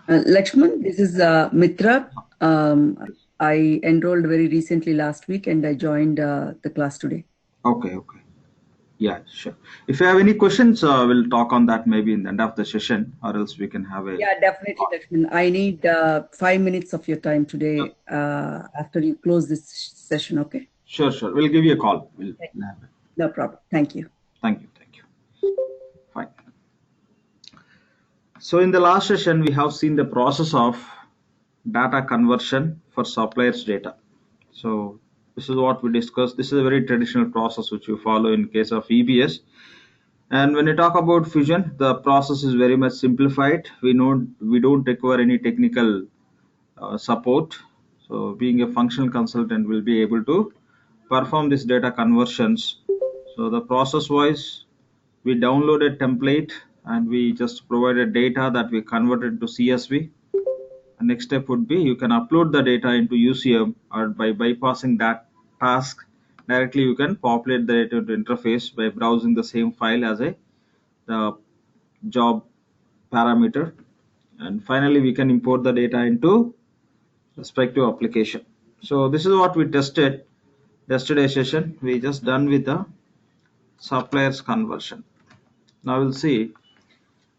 Lakshman, this is Mitra. I enrolled very recently last week and I joined the class today. Okay. Yeah, sure. If you have any questions, we'll talk on that maybe in the end of the session, or else we can have a. Yeah, definitely, Lakshman. I need 5 minutes of your time today after you close this session, okay? Sure. We'll give you a call. We'll have it. No problem. Thank you. Thank you. Fine. So in the last session, we have seen the process of data conversion for suppliers' data. So this is what we discussed. This is a very traditional process which you follow in case of EBS. And when you talk about Fusion, the process is very much simplified. We know we don't require any technical support. So being a functional consultant will be able to perform this data conversions. So the process wise, we download a template and we just provided data that we converted to CSV. And next step would be you can upload the data into UCM, or by bypassing that task directly you can populate the data into interface by browsing the same file as a the job parameter. And finally we can import the data into respective application. So this is what we tested yesterday session. We just done with the suppliers conversion. Now we'll see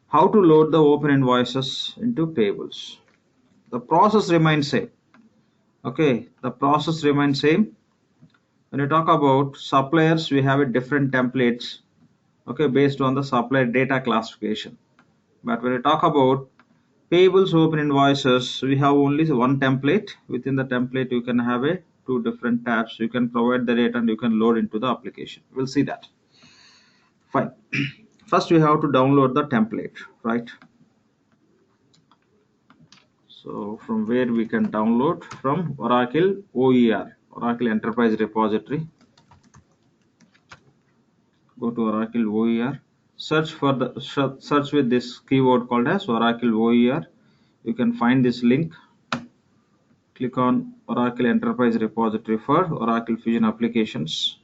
how to load the open invoices into payables. The process remains same. Okay, the process remains same. When you talk about suppliers, we have a different templates, okay, based on the supplier data classification. But when you talk about payables open invoices, we have only one template. Within the template you can have a two different tabs. You can provide the data and you can load into the application. We'll see that. Fine. First we have to download the template, right? So from where we can download? From Oracle OER, Oracle Enterprise Repository. Go to Oracle OER, search with this keyword called as Oracle OER. You can find this link. Click on Oracle Enterprise Repository for Oracle Fusion applications.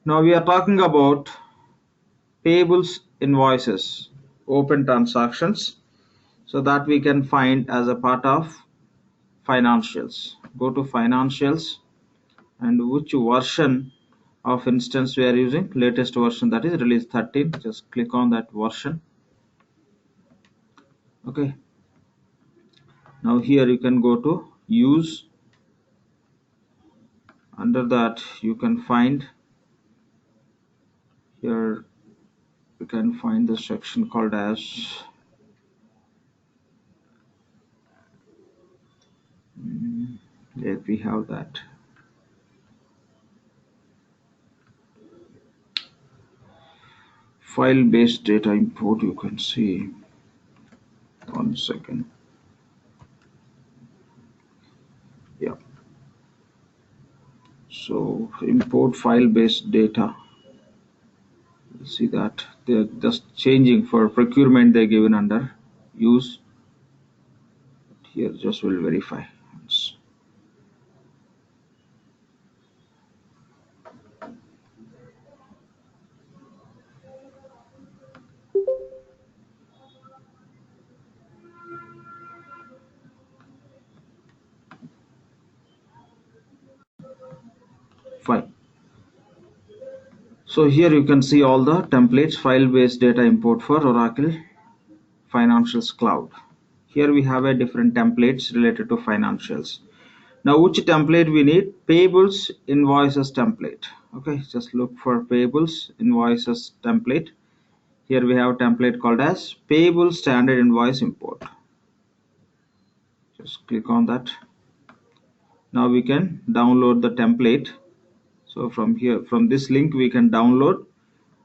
Now we are talking about payables invoices, open transactions, so that we can find as a part of financials. Go to financials, and which version of instance we are using, latest version, that is release 13. Just click on that version. Okay, now here you can go to use. Under that you can find here, you can find the section called as there we have that file based data import. You can see, 1 second. Yeah, so import file based data. See that they're just changing for procurement, they're given under use. Here just will verify. Fine. So here you can see all the templates, file based data import for Oracle Financials Cloud. Here we have a different templates related to financials. Now which template we need? Payables invoices template. Okay, just look for payables invoices template. Here we have a template called as payable standard invoice import. Just click on that. Now we can download the template. So from here, from this link we can download,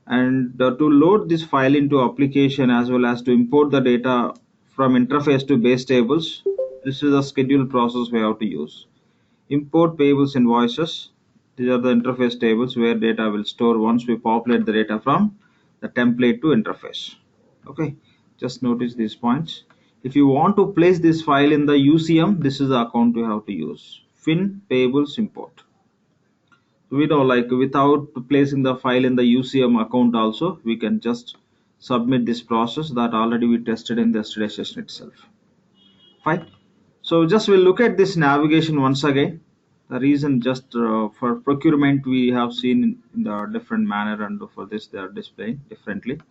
and to load this file into application as well as to import the data from interface to base tables, this is a scheduled process we have to use. Import payables invoices. These are the interface tables where data will store once we populate the data from the template to interface. Okay, just notice these points. If you want to place this file in the UCM, this is the account you have to use. Fin payables import. We know, like, without placing the file in the UCM account also, we can just submit this process that already we tested in the yesterday session itself. Fine. So just we'll look at this navigation once again. The reason just for procurement we have seen in the different manner, and for this they are displaying differently.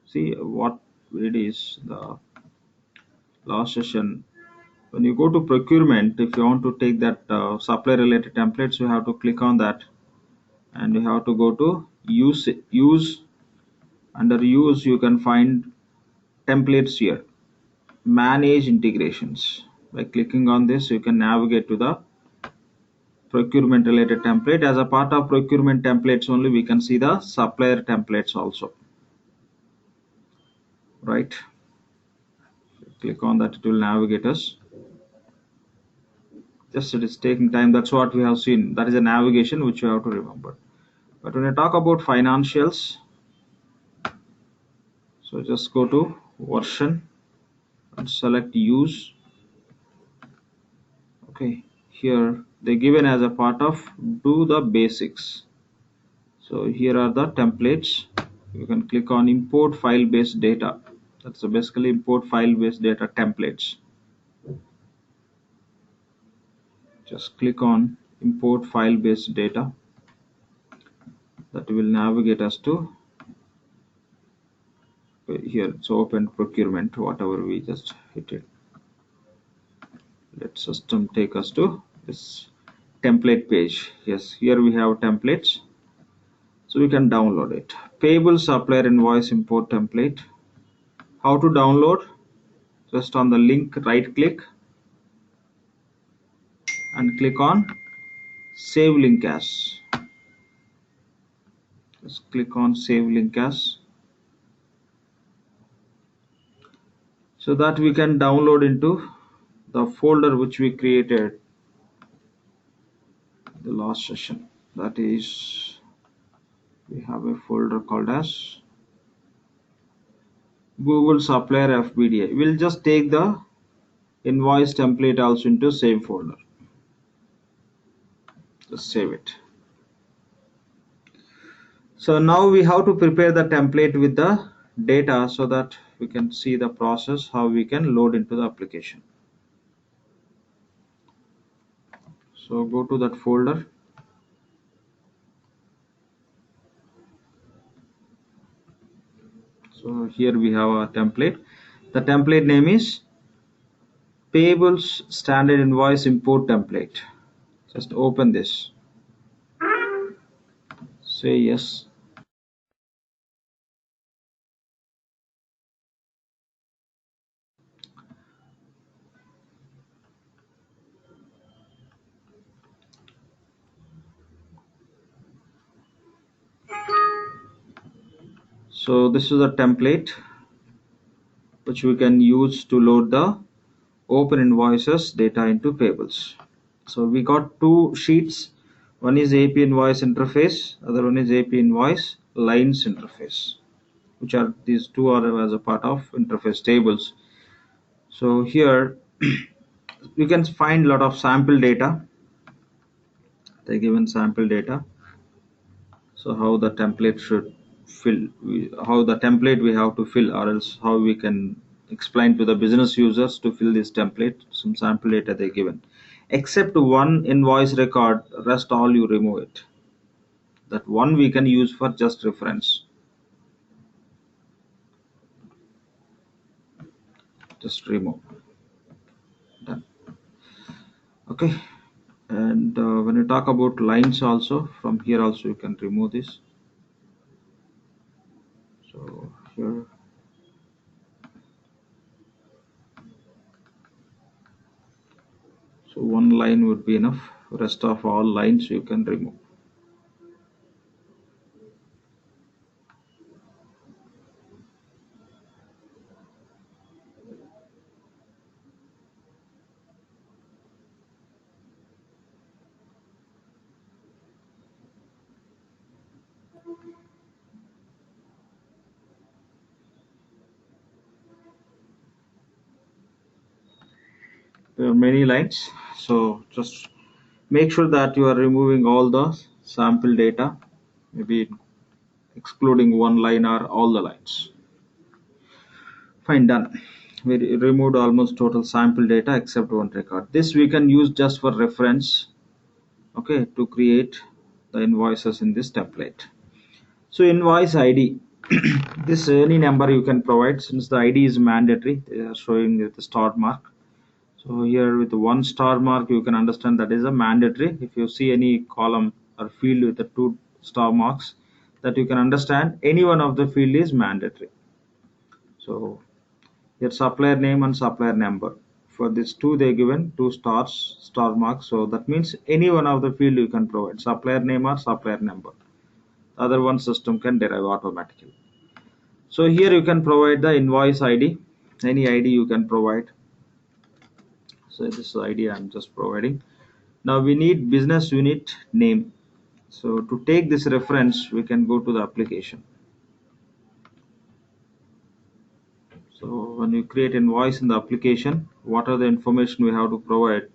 See what it is the last session. When you go to procurement, if you want to take that supply related templates, you have to click on that, and you have to go to use. Under use you can find templates here, manage integrations. By clicking on this you can navigate to the procurement related template. As a part of procurement templates only we can see the supplier templates also, right? Click on that, it will navigate us. Just it is taking time, that's what we have seen. That is a navigation which you have to remember. But when I talk about financials, so just go to version and select use. Okay, here they given as a part of do the basics. So here are the templates. You can click on import file based data. That's basically import file based data templates. Just click on import file based data. That will navigate us to here. It's open procurement, whatever we just hit it. Let system take us to this template page. Yes, here we have templates, so we can download it. Payable supplier invoice import template. How to download? Just on the link right click and click on save link as. Just click on save link as, so that we can download into the folder which we created the last session. That is, we have a folder called as Google Supplier FBDI. We'll just take the invoice template also into save folder. Just save it. So now we have to prepare the template with the data so that we can see the process how we can load into the application. So go to that folder. So here we have a template. The template name is Payables Standard Invoice Import Template. Just open this. Say yes. So this is a template which we can use to load the OpenInvoices data into payables. So we got two sheets. One is AP invoice interface, other one is AP invoice lines interface, which are these two are as a part of interface tables. So here you can find a lot of sample data. They given sample data. So how the template should fill, how the template we have to fill, or else how we can explain to the business users to fill this template. Some sample data they given. Except one invoice record, rest all you remove it. That one we can use for just reference. Just remove. Done. Okay. And when you talk about lines also, from here also you can remove this. So here. So one line would be enough. Rest of all lines you can remove. There are many lines, so just make sure that you are removing all the sample data, maybe excluding one line or all the lines. Fine, done. We removed almost total sample data except one record. This we can use just for reference, okay, to create the invoices in this template. So invoice ID, this any number you can provide since the ID is mandatory. They are showing with the star mark. So here with the one star mark, you can understand that is a mandatory. If you see any column or field with the two star marks, that you can understand any one of the field is mandatory. So your supplier name and supplier number. For this two, they given two stars, star marks. So that means any one of the field you can provide supplier name or supplier number. The other one system can derive automatically. So here you can provide the invoice ID. Any ID you can provide. So this ID I'm just providing. Now we need business unit name. So to take this reference, we can go to the application. So when you create invoice in the application, what are the information we have to provide?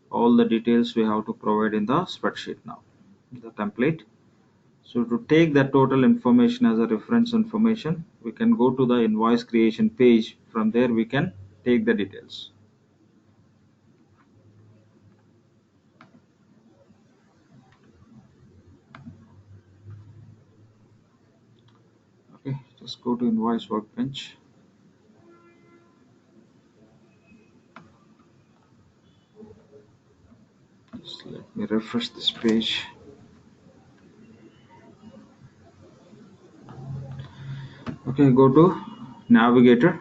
All the details we have to provide in the spreadsheet now, the template. So to take the total information as a reference information, we can go to the invoice creation page. From there we can take the details. Okay, just go to invoice workbench. Just let me refresh this page. Okay, go to navigator.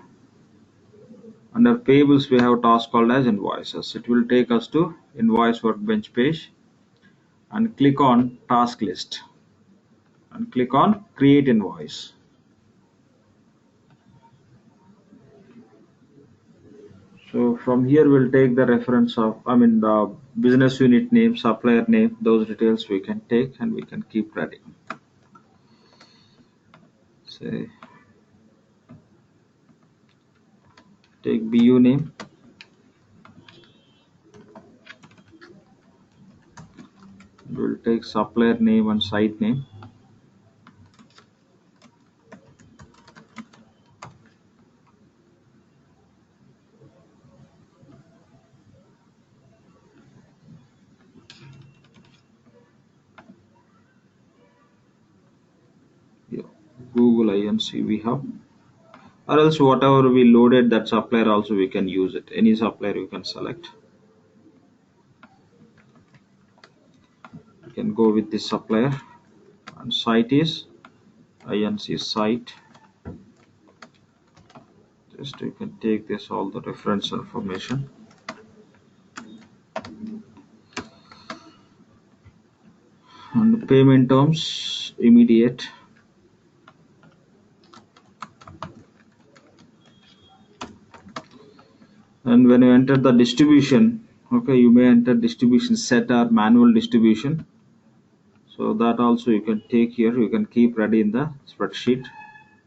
Under payables, we have a task called as invoices. It will take us to invoice workbench page and click on task list and click on create invoice. So from here we'll take the reference of, the business unit name, supplier name, those details we can take and we can keep ready. Say take BU name. We'll take supplier name and site name. Yeah, Google INC we have. Or else whatever we loaded that supplier also we can use it. Any supplier you can select. You can go with this supplier and site is INC site. Just you can take this all the reference information. And payment terms immediate. And when you enter the distribution, okay, you may enter distribution set or manual distribution. So that also you can take here, you can keep ready in the spreadsheet.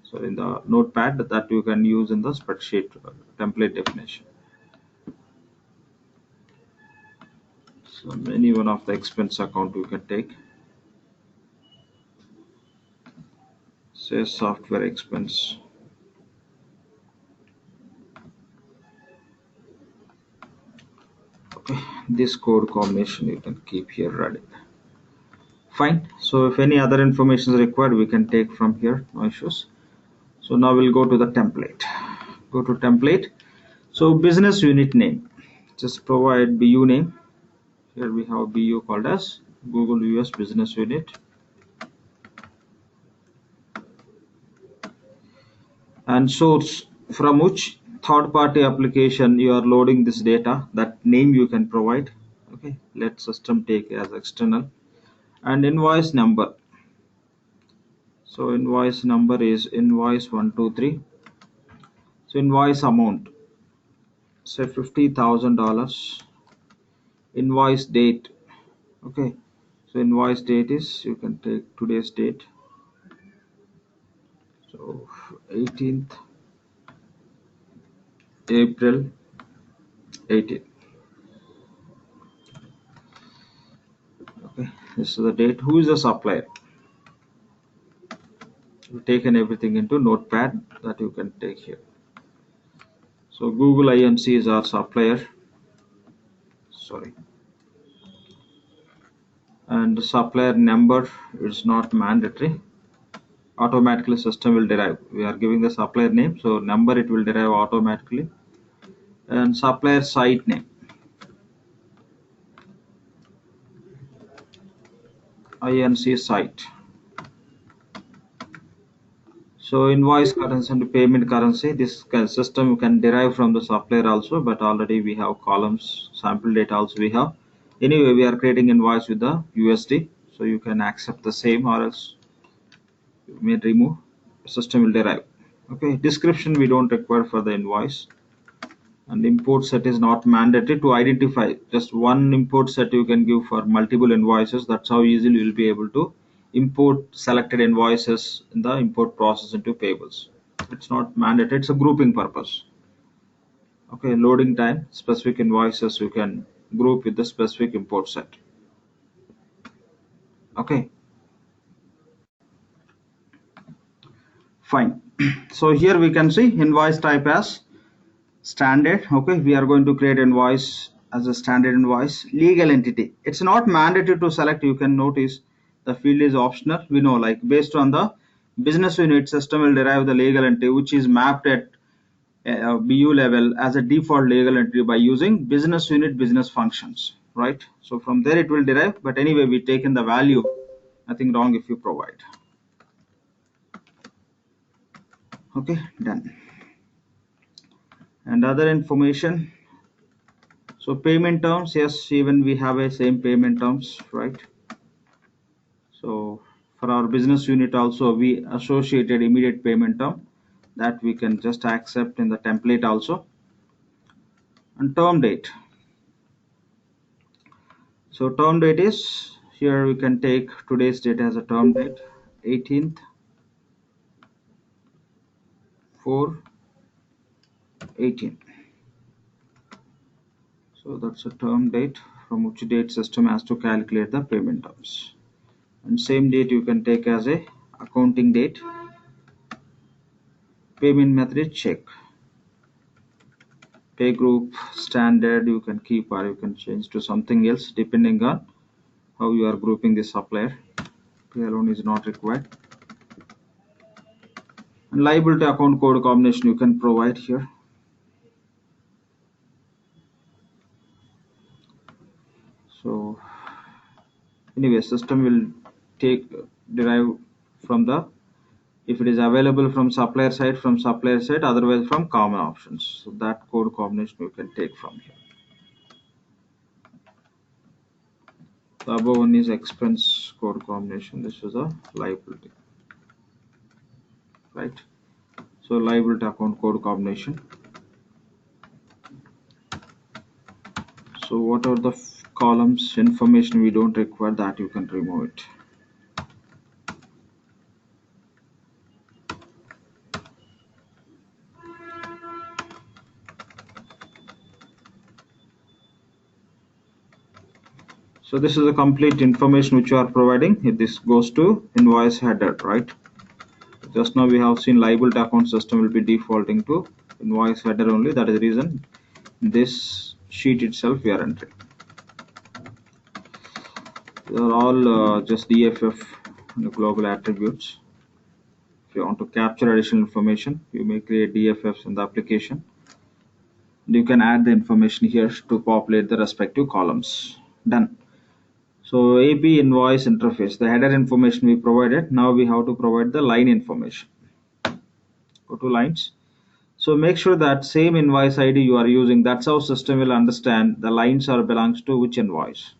So in the notepad that you can use in the spreadsheet template definition. So any one of the expense account you can take. Say software expense. Okay, this code combination you can keep here ready. Fine. So if any other information is required, we can take from here, no issues. So now we'll go to the template. Go to template. So business unit name. Just provide BU name. Here we have BU called as Google US Business Unit. And source from which third-party application you are loading this data. That name you can provide. Okay. Let system take as external. And invoice number. So invoice number is invoice 123. So invoice amount, say $50,000. Invoice date, okay. So invoice date is, you can take today's date. So 18th April 18. Okay, this is the date. Who is the supplier? We've taken everything into notepad that you can take here. So Google INC is our supplier. Sorry. And the supplier number is not mandatory. Automatically system will derive. We are giving the supplier name, so number it will derive automatically. And supplier site name. INC site. So invoice currency and payment currency, this system can derive from the supplier also, but already we have columns, sample data also we have. Anyway, we are creating invoice with the USD, so you can accept the same or else you may remove. System will derive. Okay, description we don't require for the invoice. And import set is not mandatory to identify. Just one import set you can give for multiple invoices. That's how easily you will be able to import selected invoices in the import process into payables. It's not mandatory, it's a grouping purpose. Okay, loading time, specific invoices you can group with the specific import set. Okay, fine. So here we can see invoice type as standard. Okay, we are going to create invoice as a standard invoice. Legal entity, it's not mandatory to select. You can notice the field is optional. We know, like, based on the business unit, system will derive the legal entity which is mapped at BU level as a default legal entity by using business unit business functions, right? So from there it will derive, but anyway we take in the value. Nothing wrong if you provide. Okay, done. And other information. So payment terms, yes, even we have a same payment terms, right? So for our business unit also we associated immediate payment term that we can just accept in the template also. And term date. So term date is, here we can take today's date as a term date, 18th 4/18. So that's a term date from which date system has to calculate the payment terms. And same date you can take as a accounting date. Payment method check. Pay group standard you can keep or you can change to something else depending on how you are grouping the supplier. Pay alone is not required. And liability account code combination you can provide here. So anyway, system will derive from the, if it is available from supplier side, otherwise from common options. So that code combination you can take from here. The above one is expense code combination. This is a liability, right? So liability account code combination. So what are the columns information we don't require, that you can remove it. So this is the complete information which you are providing. This goes to invoice header, right? Just now we have seen liability account system will be defaulting to invoice header only. That is the reason this sheet itself we are entering. They are all just DFF and global attributes. If you want to capture additional information, you may create DFFs in the application. You can add the information here to populate the respective columns. Done. So AP invoice interface, the header information we provided. Now we have to provide the line information. Go to lines. So make sure that same invoice ID you are using. That's how system will understand the lines are belongs to which invoice.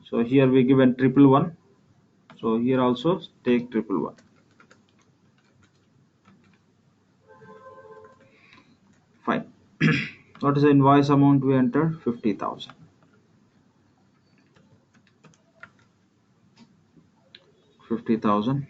So here we given 111. So here also take 111. Fine. What is the invoice amount we enter? 50,000. 50,000.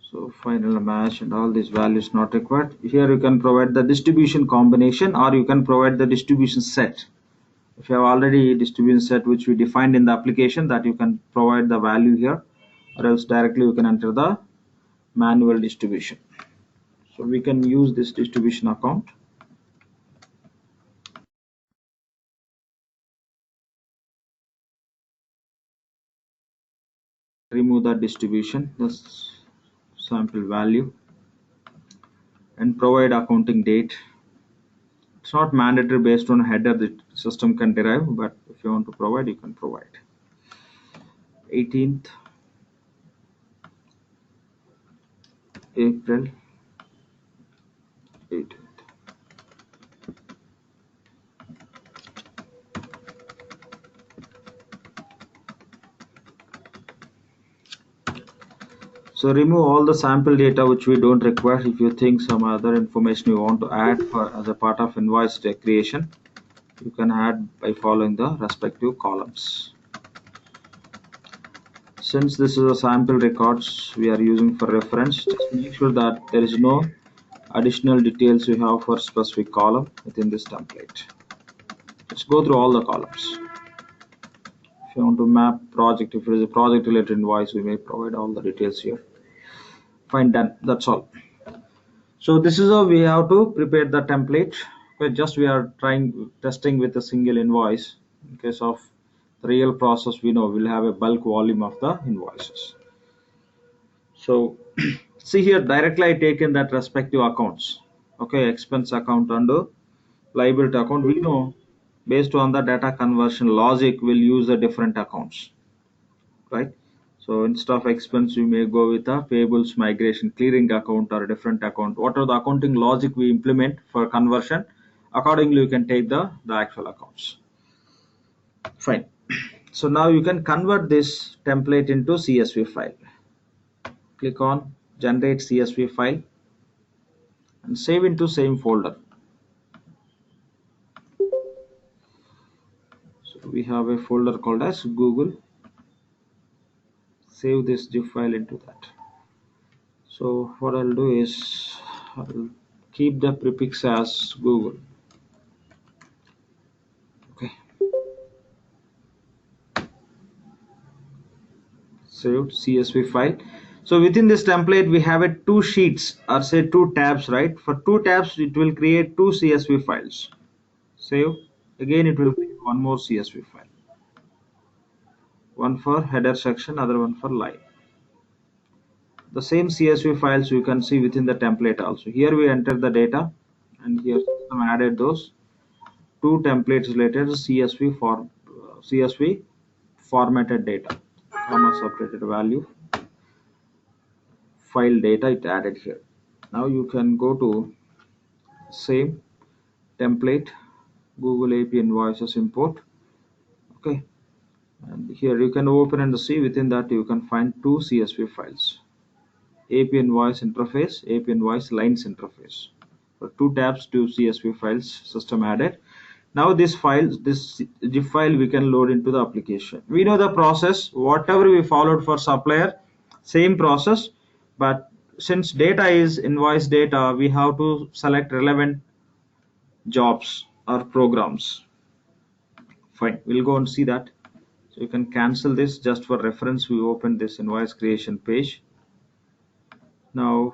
So final match and all these values not required. Here you can provide the distribution combination or you can provide the distribution set. If you have already distribution set which we defined in the application, that you can provide the value here, or else directly we can enter the manual distribution. So we can use this distribution account. Remove the distribution, this sample value, and provide accounting date. It's not mandatory based on header the system can derive, but if you want to provide, you can provide. 18th April 18th. So remove all the sample data which we don't require. If you think some other information you want to add as a part of invoice creation, you can add by following the respective columns. Since this is a sample records we are using for reference, just make sure that there is no additional details we have for specific column within this template. Let's go through all the columns. If you want to map project, if it is a project related invoice, we may provide all the details here. Fine, done. That's all. So this is how we have to prepare the template. Okay, just we are testing with a single invoice. In case of the real process, we know we'll have a bulk volume of the invoices. So see here, directly I taken that respective accounts. Okay, expense account and liability account. We know based on the data conversion logic, we'll use the different accounts, right? So instead of expense, we may go with a payables migration clearing account or a different account. Whatever the accounting logic we implement for conversion, accordingly you can take the actual accounts. Fine. So now you can convert this template into CSV file. Click on generate CSV file and save into same folder. So we have a folder called as Google. Save this zip file into that. So what I'll do is I'll keep the prefix as Google. Okay. Saved CSV file. So within this template we have it 2 sheets or say 2 tabs, right? For 2 tabs it will create 2 CSV files. Save. Again it will create one more CSV file. One for header section, other one for line. The same CSV files you can see within the template also. Here we enter the data and here system added those 2 templates related CSV formatted data, comma separated value, file data it added here. Now you can go to same template Google AP invoices import. Okay, and here you can open and see within that you can find 2 CSV files, AP invoice interface, AP invoice lines interface. For 2 tabs, 2 CSV files system added. Now this zip file we can load into the application. We know the process, whatever we followed for supplier, same process, but since data is invoice data, we have to select relevant jobs or programs. Fine, we'll go and see that. So you can cancel this. Just for reference, we open this invoice creation page. Now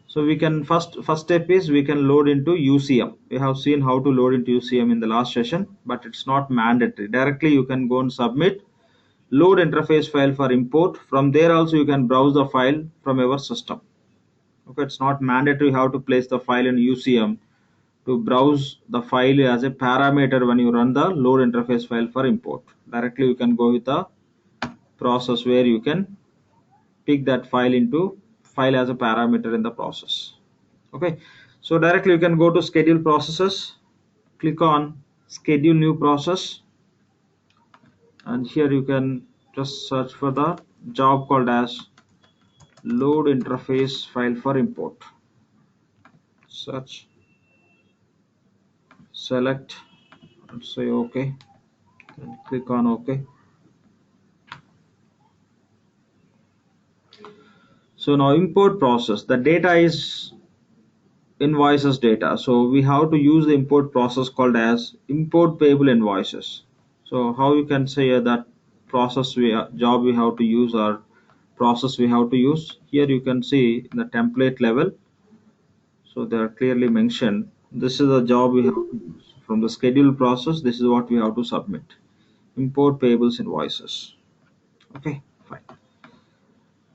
so we can first step is we can load into UCM. We have seen how to load into UCM in the last session, but it's not mandatory. Directly you can go and submit load interface file for import. From there also you can browse the file from your system. Okay, it's not mandatory how to place the file in UCM to browse the file as a parameter when you run the load interface file for import. Directly you can go with a process where you can pick that file as a parameter in the process. Okay, so directly you can go to schedule processes, click on schedule new process, and here you can just search for the job called as load interface file for import. Search, select, and say OK, and click on OK. So now import process, the data is invoices data, so we have to use the import process called as import payable invoices. So how you can say that process job we have to use our process we have to use. Here you can see in the template level, so they are clearly mentioned. This is a job we have to use. From the schedule process, this is what we have to submit. Import payables invoices. Okay, fine.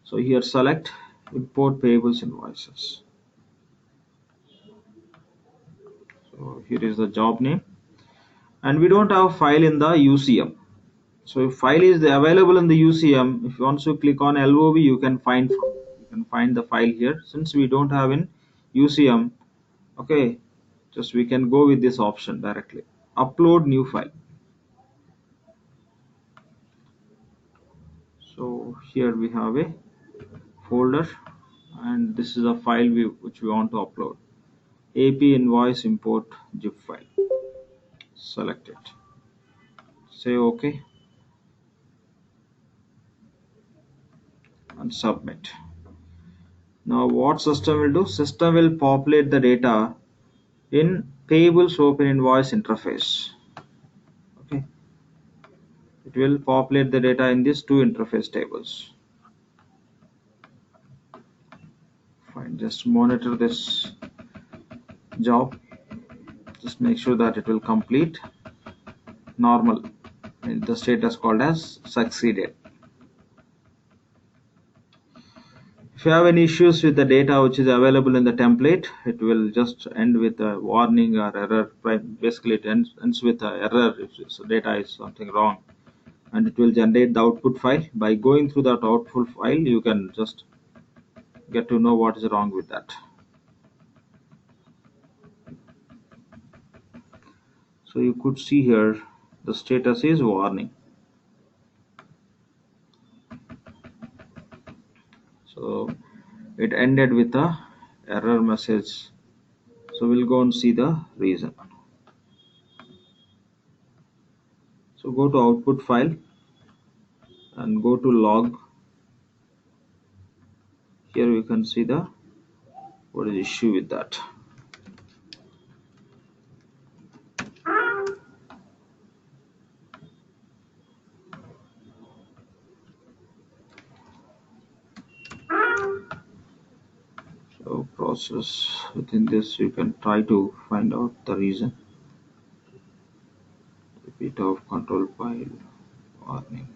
So here select import payables invoices. So here is the job name, and we don't have file in the UCM. So if file is available in the UCM, if once you click on LOB, you can find the file here. Since we don't have in UCM, okay, just we can go with this option directly. Upload new file. So here we have a folder, and this is a file which we want to upload. AP invoice import zip file. Select it. Say OK and submit. Now what system will do? System will populate the data in payables open invoice interface. Okay, it will populate the data in these two interface tables. Fine, just monitor this job. Just make sure that it will complete normal. And the status called as succeeded. If you have any issues with the data which is available in the template, it will just end with a warning or error. Basically, it ends with an error if the data is something wrong, and it will generate the output file. By going through that output file, you can just get to know what is wrong with that. So you could see here the status is warning. So it ended with a error message. So we'll go and see the reason. So go to output file and go to log. Here we can see what is the issue with that. So process within this, you can try to find out the reason. Repeat of control file warning.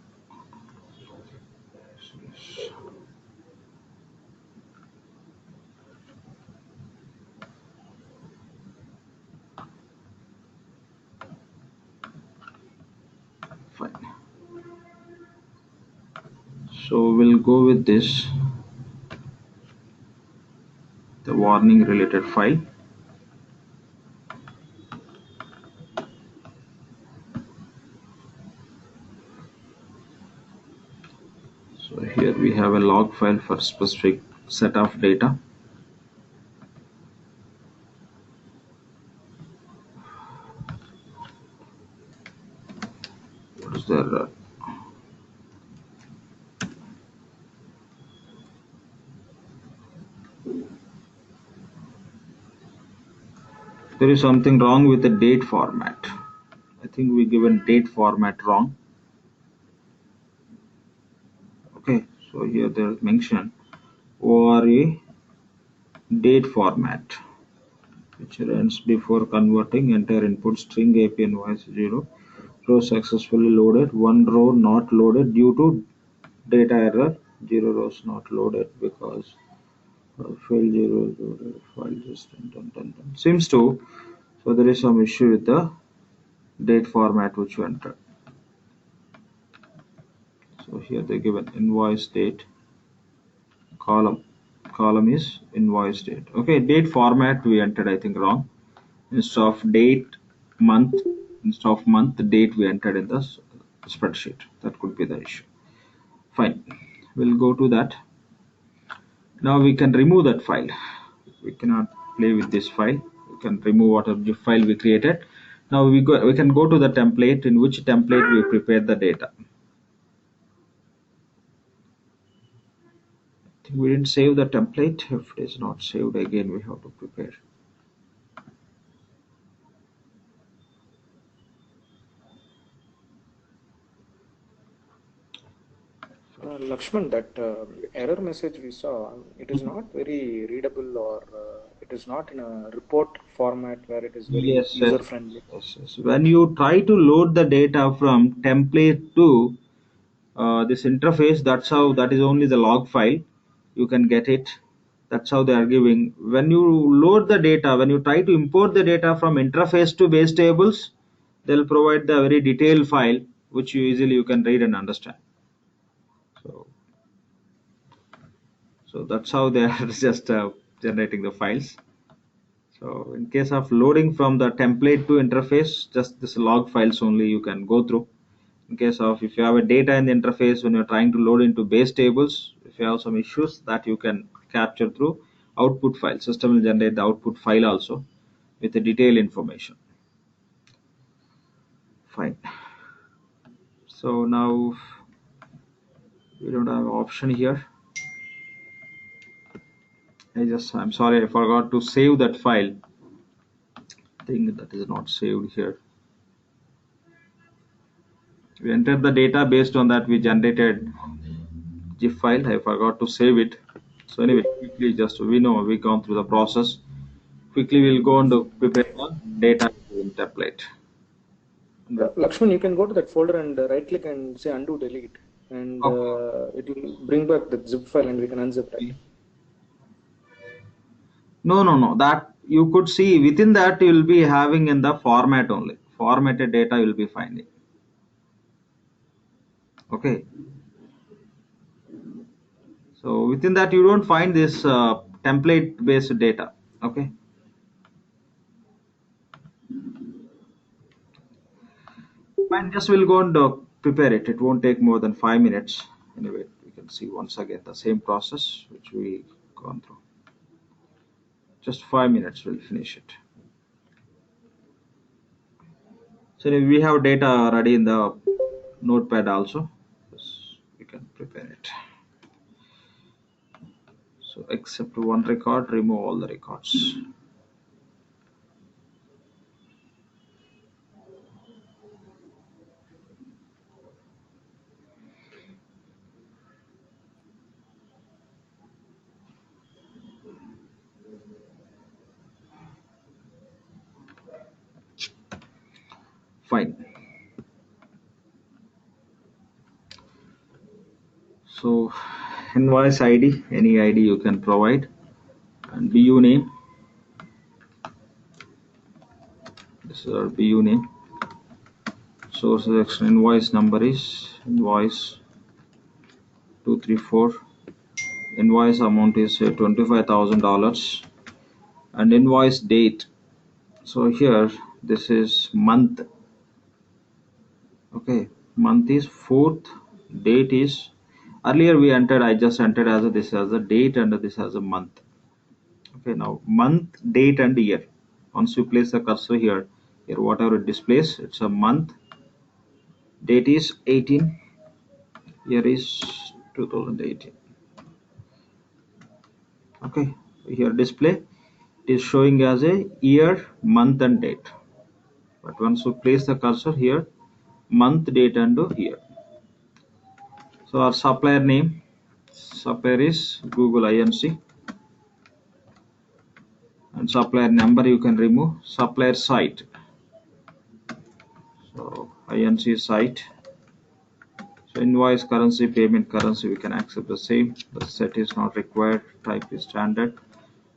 Fine. So we'll go with this, the warning related file. So here we have a log file for specific set of data. What is there? There is something wrong with the date format. I think we given date format wrong. Okay, so here there is mention ORA date format, which runs before converting. Enter input string AP invoice 0. Row successfully loaded. 1 row not loaded due to data error. 0 rows not loaded because failed 0 loaded file just done. Seems to. So there is some issue with the date format which you entered. So here they give an invoice date column is invoice date. Okay, date format we entered I think wrong. Instead of date month, date we entered in the spreadsheet. That could be the issue. Fine, we'll go to that. Now we can remove that file. We cannot play with this file. We can remove whatever file we created. Now we can go to the template, in which template we prepared the data. I think we didn't save the template. If it is not saved, again we have to prepare. Lakshman, that error message we saw, it is not very readable, or it is not in a report format where it is very Yes, yes, user friendly. yes, yes. When you try to load the data from template to this interface, that is only the log file. You can get it. That's how they are giving. When you load the data, when you try to import the data from interface to base tables, they'll provide the very detailed file which you can read and understand. So that's how they are just generating the files. So in case of loading from the template to interface, just this log files only you can go through. In case of if you have a data in the interface when you're trying to load into base tables, if you have some issues, that you can capture through output file. System will generate the output file also with the detailed information. Fine. So now we don't have an option here. I'm sorry, I forgot to save that file. I think that is not saved here. We entered the data, based on that we generated GIF file. I forgot to save it. So anyway, quickly, just we know we gone through the process. Quickly we'll go on to prepare the data in template. Lakshman, you can go to that folder and right click and say undo delete, and Okay. it will bring back the zip file and we can unzip that. No. That you could see within that you will be having in the format only. Formatted data you will be finding. Okay. So within that you don't find this template based data. Okay. Fine. Just we'll go and prepare it. It won't take more than 5 minutes. Anyway, we can see once again the same process which we gone through. Just 5 minutes we'll finish it. So we have data ready in the notepad also. We can prepare it. So except one record, remove all the records. Fine. So invoice ID, any ID you can provide, and BU name. This is our BU name. Source selection invoice number is invoice 234. Invoice amount is $25,000, and invoice date. So here this is month. Okay, month is 4th, date is earlier we entered. I just entered as this as a date and this as a month. Okay, now month, date, and year. Once you place the cursor here, whatever it displays, it's a month. Date is 18. Year is 2018. Okay, here display it is showing as a year, month, and date. But once you place the cursor here, month, date, and year. So our supplier name, supplier is Google Inc. And supplier number you can remove. Supplier site, so Inc site. So invoice currency, payment currency, we can accept the same. The set is not required, type is standard.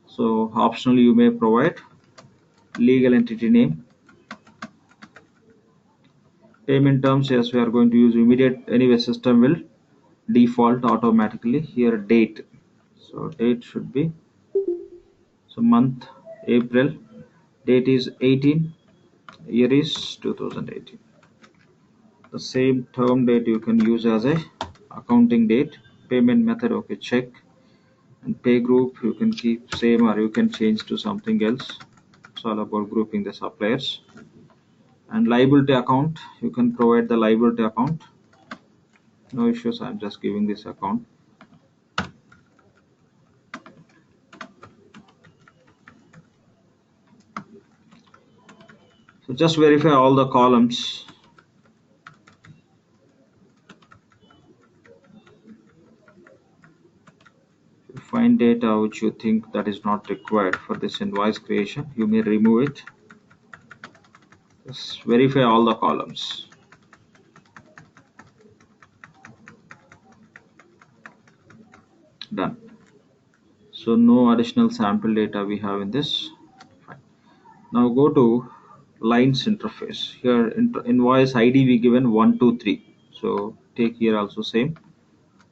So optionally you may provide legal entity name. Payment terms, yes, we are going to use immediate. Anyway, system will default automatically. Here date, so date should be, so month April, date is 18, year is 2018. The same term date you can use as a accounting date. Payment method, okay, check. And pay group you can keep same or you can change to something else. It's all about grouping the suppliers. And liability account, you can provide the liability account. No issues, I'm just giving this account. So just verify all the columns. Find data which you think that is not required for this invoice creation, you may remove it. Just verify all the columns. Done. So no additional sample data we have in this. Fine. Now go to lines interface. Here invoice ID we given 123. So take here also same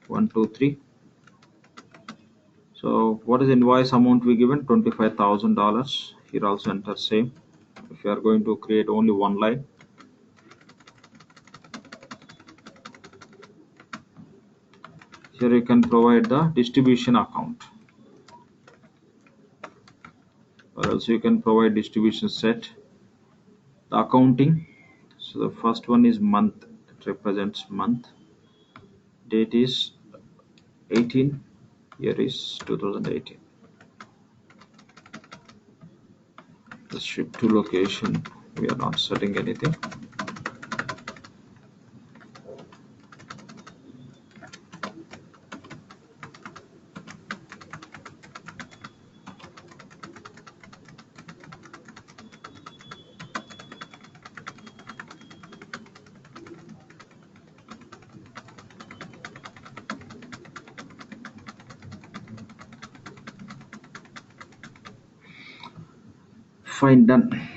123. So what is invoice amount we given? $25,000. Here also enter same. If you are going to create only one line, here you can provide the distribution account, or else you can provide distribution set. The accounting, so the first one is month, it represents month. Date is 18, year is 2018. The ship to location, we are not setting anything. Fine, done.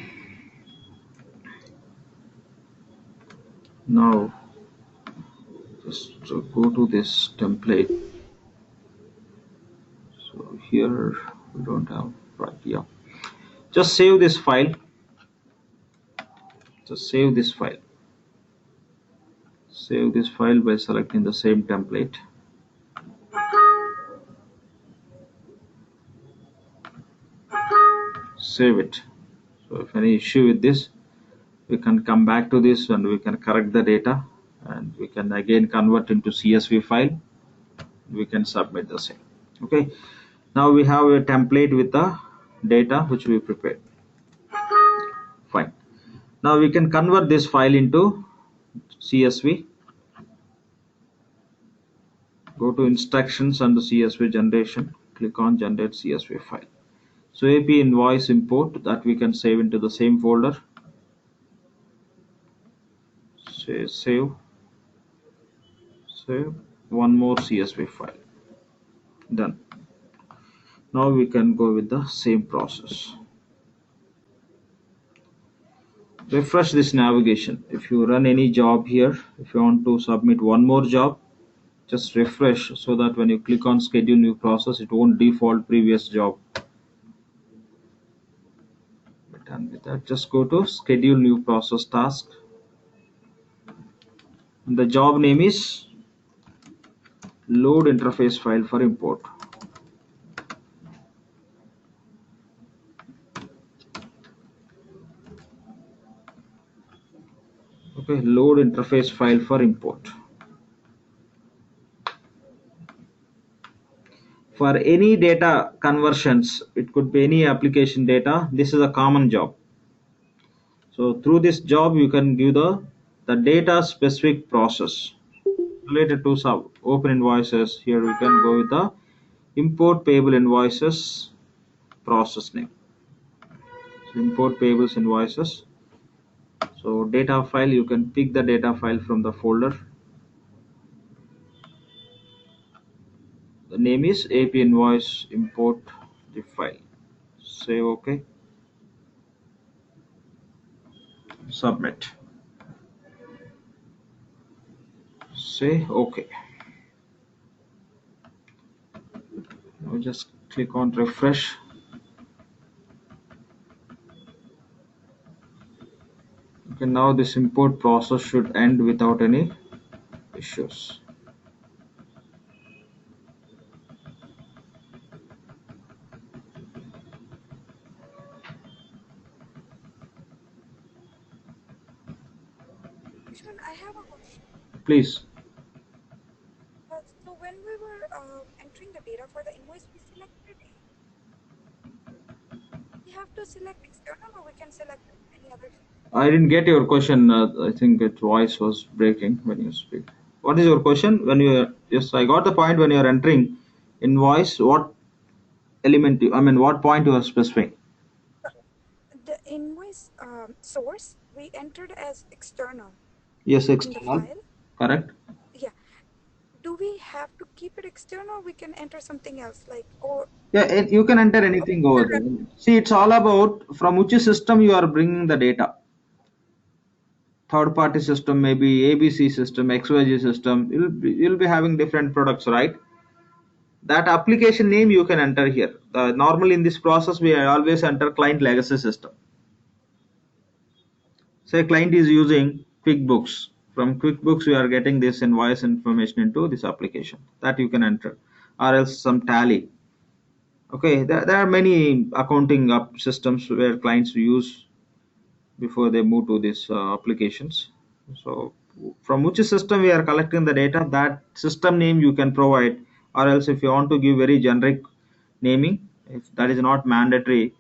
Now just go to this template. So here we don't have, right? Yeah, just save this file. Just save this file. Save this file by selecting the same template. Save it. So if any issue with this, we can come back to this and we can correct the data, and we can again convert into CSV file. We can submit the same. Okay, now we have a template with the data which we prepared. Fine. Now we can convert this file into CSV. Go to instructions under CSV generation, click on generate CSV file. So AP invoice import, that we can save into the same folder. Say save one more CSV file. Done. Now we can go with the same process. Refresh this navigation. If you run any job here, if you want to submit one more job, just refresh, so that when you click on schedule new process, it won't default previous job. Done with that, just go to schedule new process task. The job name is load interface file for import. Okay, load interface file for import. For any data conversions, it could be any application data, this is a common job. So through this job you can give the data specific process related to some OpenInvoices. Here we can go with the import payable invoices process name. So import payables invoices. So data file, you can pick the data file from the folder. The name is AP invoice import the file. Say OK. Submit. Say OK. Now just click on refresh. Okay, now this import process should end without any issues. I have a question. Please. So when we were entering the data for the invoice, we selected we have to select external, or we can select any other? I didn't get your question. I think its voice was breaking when you speak. What is your question? When you yes, I got the point. When you are entering invoice, what element what point you are specifying? The invoice source we entered as external Yes, in the external, file. correct. Yeah. Do we have to keep it external? We can enter something else, like, or Yeah, you can enter anything over there. See, it's all about from which system you are bringing the data. Third party system, maybe ABC system, XYZ system. You'll be having different products, right? That application name you can enter here. Normally in this process, we always enter client legacy system. Say client is using QuickBooks. From QuickBooks, we are getting this invoice information into this application that you can enter, or else some tally. Okay, there are many accounting systems where clients use before they move to these applications. So from which system we are collecting the data, that system name you can provide, or else if you want to give very generic naming, if that is not mandatory,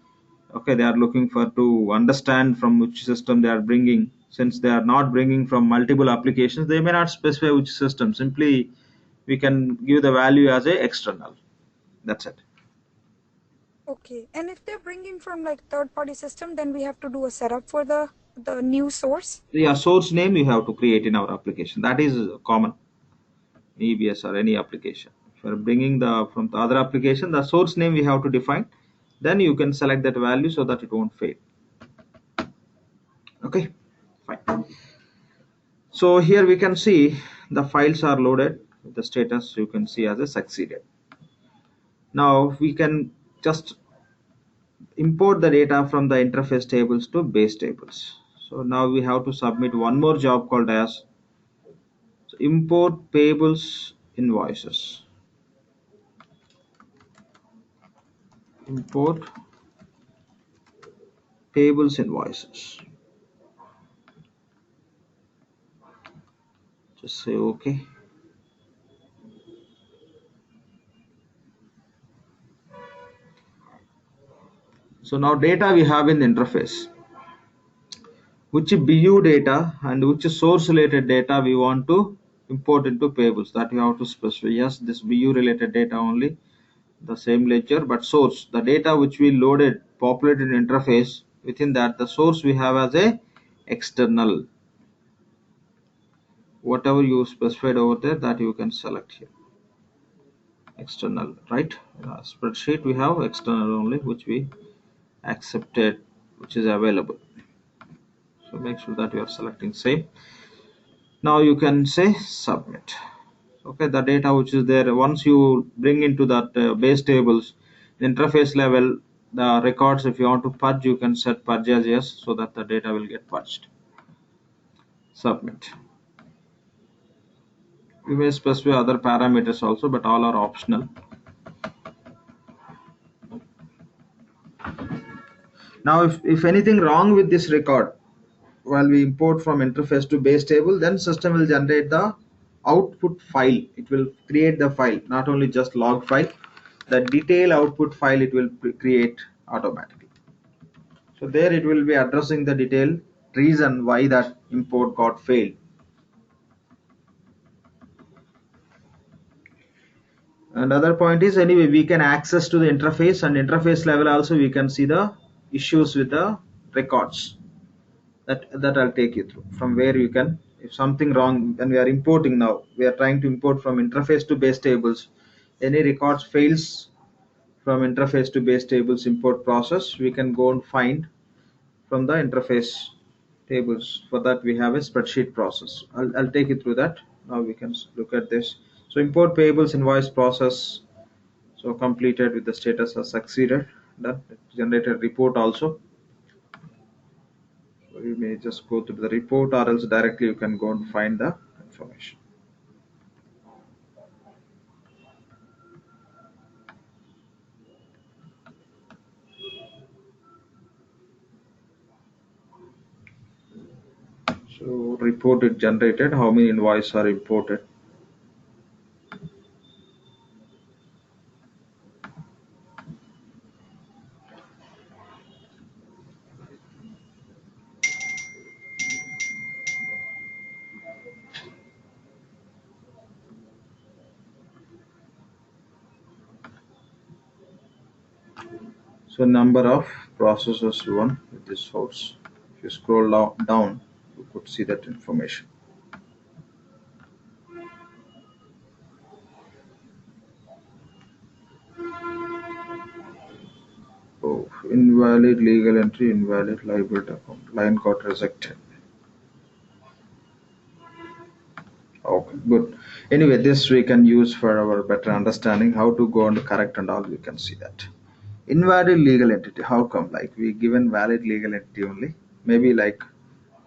okay, they are looking for to understand from which system they are bringing. Since they are not bringing from multiple applications, they may not specify which system. Simply we can give the value as a external. That's it. okay. And if they're bringing from like third-party system, then we have to do a setup for the new source. Yeah, source name you have to create in our application. That is common in EBS or any application. If you're bringing the from the other application, the source name we have to define. Then you can select that value so that it won't fail. Okay, fine. So here we can see the files are loaded. The status you can see as a succeeded. Now we can just import the data from the interface tables to base tables. So now we have to submit one more job called as import payables invoices. Import payables invoices. Just say okay. So now data we have in the interface. Which BU data and which source related data we want to import into payables, that you have to specify. Yes, this BU related data only, the same ledger, but source, the data which we loaded, populated interface, within that the source we have as a external. Whatever you specified over there, that you can select here. External, right? Spreadsheet we have external only, which we accepted, which is available. So make sure that you are selecting same. Now you can say submit. Okay, the data which is there, once you bring into that base tables interface level, the records, if you want to purge, you can set purge as yes, so that the data will get purged. Submit. You may specify other parameters also, but all are optional. Now if anything wrong with this record while we import from interface to base table, then system will generate the output file. It will create the file, not only just log file, the detail output file it will create automatically. So there it will be addressing the detailed reason why that import got failed. And other point is, anyway, we can access to the interface, and interface level also we can see the issues with the records. That I'll take you through, from where you can, if something wrong when we are importing, now we are trying to import from interface to base tables, any records fails from interface to base tables import process, we can go and find from the interface tables. For that we have a spreadsheet process. I'll take you through that. Now we can look at this. So import payables invoice process, so completed with the status has succeeded. Done. It generated report also. So you may just go to the report, or else directly you can go and find the information. So report is generated, how many invoices are imported. So number of processes run with this source. If you scroll down, you could see that information. Oh, invalid legal entry, invalid liability account. Line got rejected. Okay, good. Anyway, this we can use for our better understanding how to go and correct and all. We can see that. Invalid legal entity. How come? Like we given valid legal entity only. Maybe like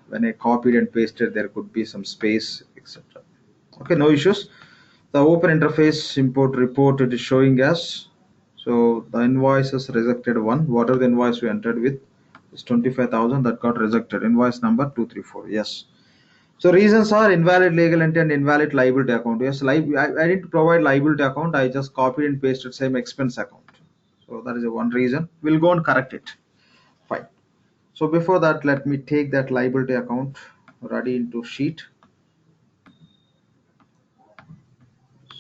when I copied and pasted, there could be some space, etc. Okay, no issues. The open interface import report it is showing us. So the invoice is rejected one. Whatever the invoice we entered with is 25,000 that got rejected. Invoice number 234. Yes. So reasons are invalid legal entity and invalid liability account. Yes, I didn't provide liability account. I just copied and pasted same expense account. So that is the one reason. We'll go and correct it. Fine. So before that, let me take that liability account ready into sheet.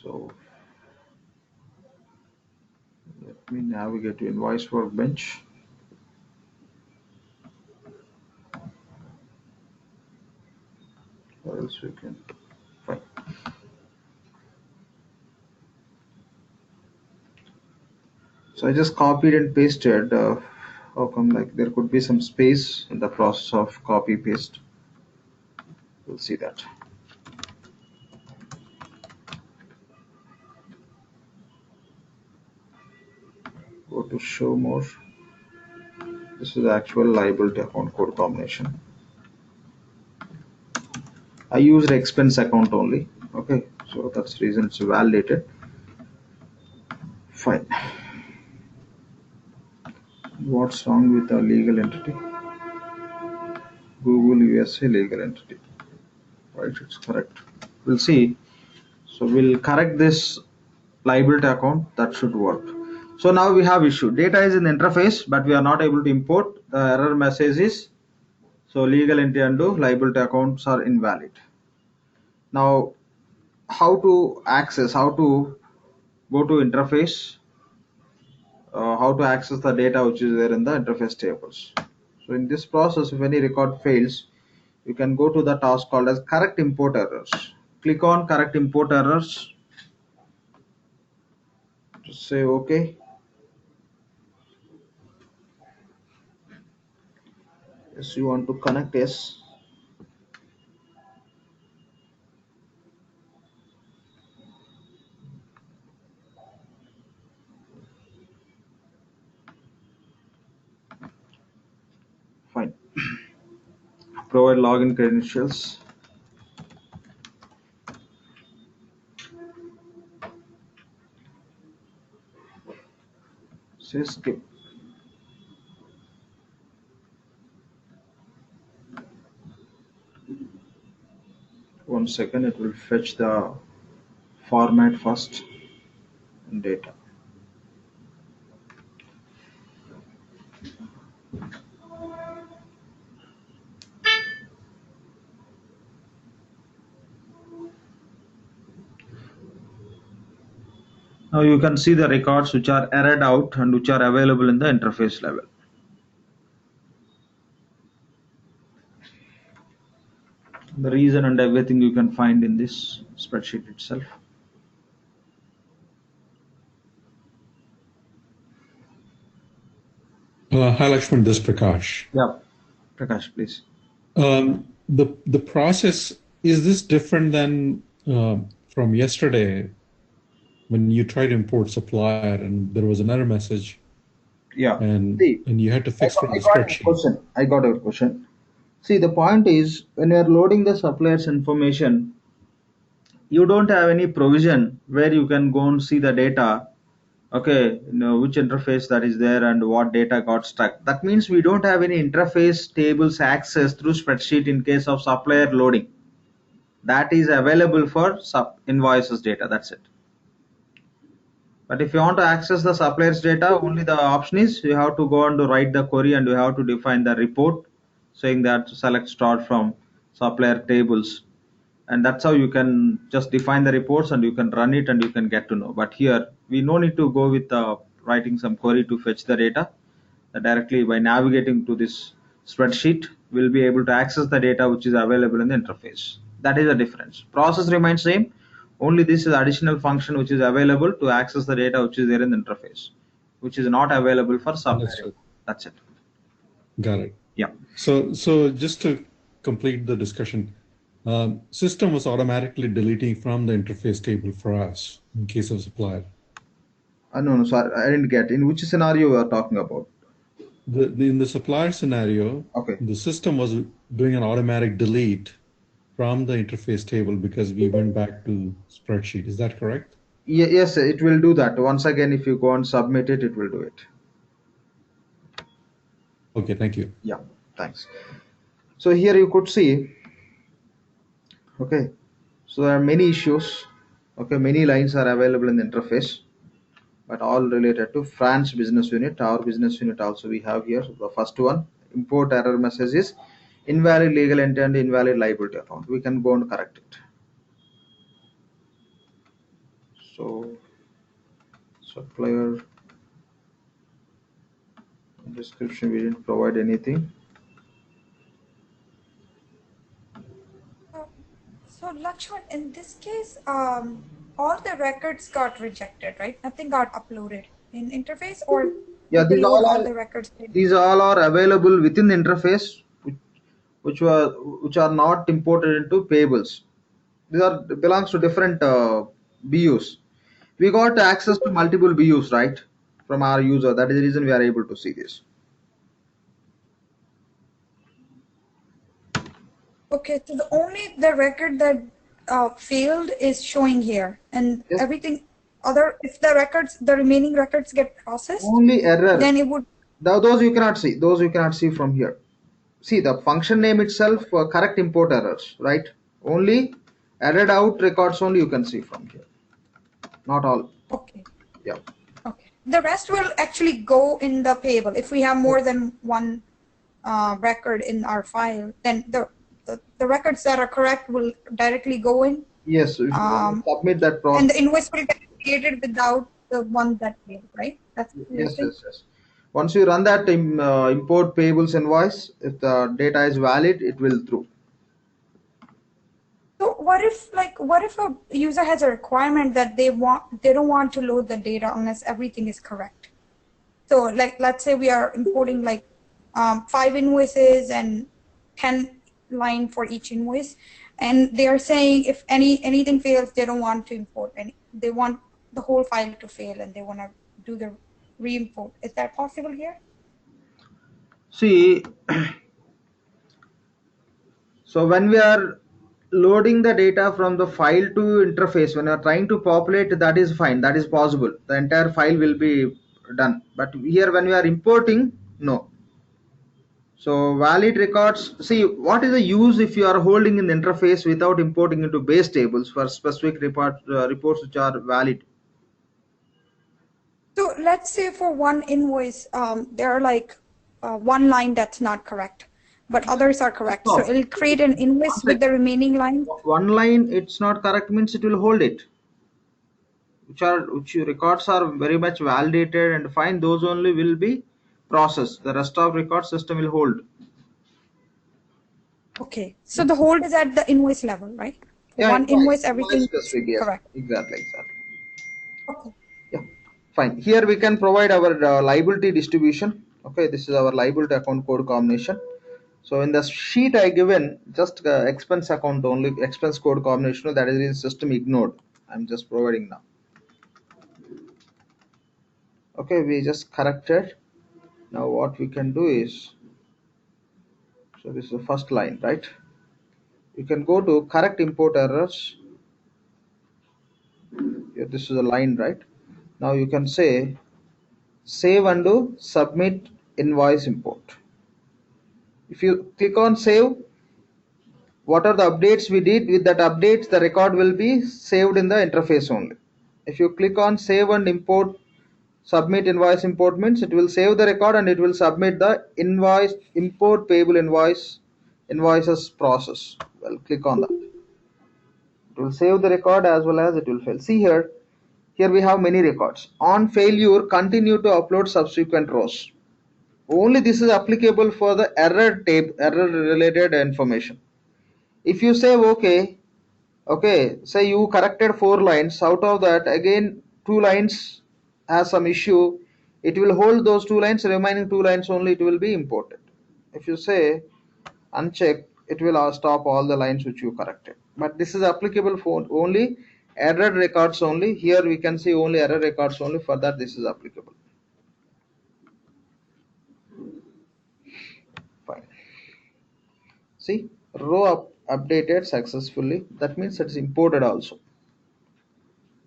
So let me navigate to invoice workbench. Or else we can. Fine. So I just copied and pasted. How come like there could be some space in the process of copy paste? We'll see that. Go to show more. This is the actual liability account code combination. I used expense account only. Okay, so that's the reason it's validated. Fine. What's wrong with the legal entity? Google USA legal entity. Right, it's correct. We'll see. So we'll correct this liability account. That should work. So now we have issue. Data is in the interface, but we are not able to import. The error message is so legal entity and liability accounts are invalid. Now, how to access? How to go to interface? How to access the data which is there in the interface tables. So in this process, if any record fails, you can go to the task called as correct import errors. Click on correct import errors. Just say OK. Yes, you want to connect, yes. Fine. Provide login credentials. Say skip. One second, it will fetch the format first and data. Now you can see the records which are errored out and which are available in the interface level. The reason and everything you can find in this spreadsheet itself. Hi, Lakshman, this is Prakash. Yeah, Prakash, please. The process, is this different than from yesterday when you tried to import supplier and there was an error message? Yeah. And you had to fix from the spreadsheet. I got your question. See, the point is when you are loading the supplier's information, you don't have any provision where you can go and see the data. Okay, you know which interface that is there and what data got stuck. That means we don't have any interface tables access through spreadsheet in case of supplier loading. That is available for invoices data. That's it. But if you want to access the supplier's data, only the option is you have to go and to write the query and you have to define the report saying that select start from supplier tables. And that's how you can just define the reports and you can run it and you can get to know. But here we no need to go with writing some query to fetch the data. directly by navigating to this spreadsheet, we'll be able to access the data which is available in the interface. That is the difference. Process remains same, only this is additional function which is available to access the data which is there in the interface, which is not available for supplier. That's it. Got it. Yeah. So just to complete the discussion, system was automatically deleting from the interface table for us in case of supplier. No, sorry, I didn't get. In which scenario we are talking about? In the supplier scenario, okay, the system was doing an automatic delete from the interface table because we went back to spreadsheet. Is that correct? Yes, it will do that. Once again, if you go and submit it, it will do it. Okay, thank you. Yeah, thanks. So here you could see, okay, so there are many issues. Okay, many lines are available in the interface, but all related to France business unit. Our business unit also we have here. The first one, import error message is invalid legal entity and invalid liability account. We can go and correct it. So supplier description, we didn't provide anything. So Lakshman, in this case, all the records got rejected, right? Nothing got uploaded in interface, or yeah, these all the records. These all are available within the interface, which are not imported into payables. These are belongs to different BUs. We got access to multiple BUs, right, from our user. That is the reason we are able to see this. Okay, so the record that failed is showing here, and yes, everything other, if the remaining records get processed, only error, then it would. Those you cannot see. Those you cannot see from here. See the function name itself, correct import errors, right? Only added out records only you can see from here. Not all. Okay. Yeah. Okay. The rest will actually go in the payable. If we have more than one record in our file, then the records that are correct will directly go in. Yes. Submit that process. And the invoice will get created without the one that failed, right? That's yes. Once you run that import payables invoice, if the data is valid, it will through. So what if a user has a requirement that they don't want to load the data unless everything is correct? So let's say we are importing 5 invoices and 10 line for each invoice, and they are saying if anything fails, they don't want to import any. They want the whole file to fail, and they want to do the re-import. Is that possible here? See, so when we are loading the data from the file to interface, when you are trying to populate, that is fine, that is possible. The entire file will be done. But here when we are importing, no. So valid records, see what is the use if you are holding in the interface without importing into base tables for specific reports which are valid. So let's say for one invoice, there are one line that's not correct, but others are correct. So it'll create an invoice with the remaining line. One line it's not correct means it will hold it. Which records are very much validated and fine, those only will be processed. The rest of record system will hold. Okay, so the hold is at the invoice level, right? Yeah, one invoice, everything is correct. Exactly. Okay. Yeah, fine. Here we can provide our liability distribution. Okay, this is our liability account code combination. So in the sheet I given just expense account only, expense code combination, that is in system ignored. I'm just providing now. Okay, we just corrected. Now what we can do is, so this is the first line, right? You can go to correct import errors. Here, this is a line, right? Now you can say save, undo, submit, invoice, import. If you click on save, what are the updates we did? With that updates, the record will be saved in the interface only. If you click on save and import, submit, invoice, import, means it will save the record and it will submit the invoice, import payable invoices process. Well, click on that. It will save the record as well as it will fail. See here we have many records. On failure, continue to upload subsequent rows. Only this is applicable for the error related information. If you say okay, say you corrected 4 lines, out of that again 2 lines has some issue, it will hold those 2 lines, remaining 2 lines only it will be imported. If you say uncheck, it will stop all the lines which you corrected. But this is applicable for only error records only. Here we can see only error records only, for that this is applicable. Fine. See, row updated successfully, that means it's imported also.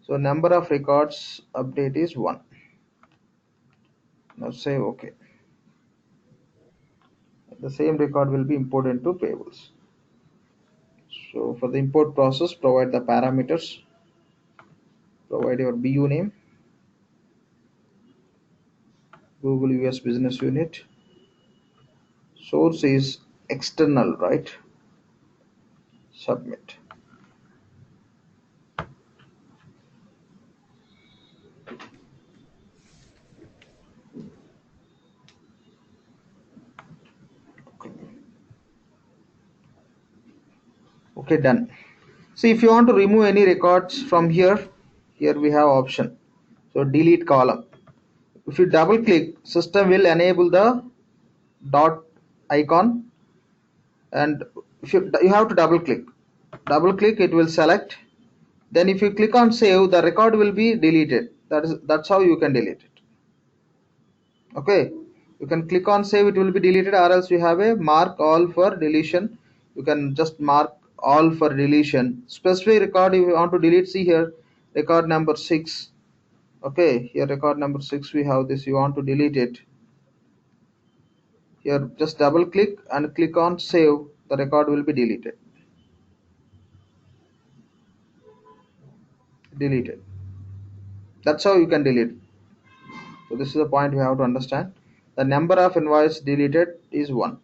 So number of records update is 1. Now say okay. The same record will be imported into payables. So for the import process, provide the parameters, provide your BU name, Google US Business Unit, source is external, right? Submit. Okay, done. See, if you want to remove any records from here we have option. So delete column. If you double click, system will enable the dot icon, and if you have to double click, it will select. Then if you click on save, the record will be deleted. That's how you can delete it. Okay, you can click on save, it will be deleted, or else you have a mark all for deletion. You can just mark all for deletion. Specific record if you want to delete, see here record number 6. Okay, here record number 6 we have this, you want to delete it. Here just double click and click on save, the record will be deleted. That's how you can delete. So this is the point we have to understand. The number of invoice deleted is 1.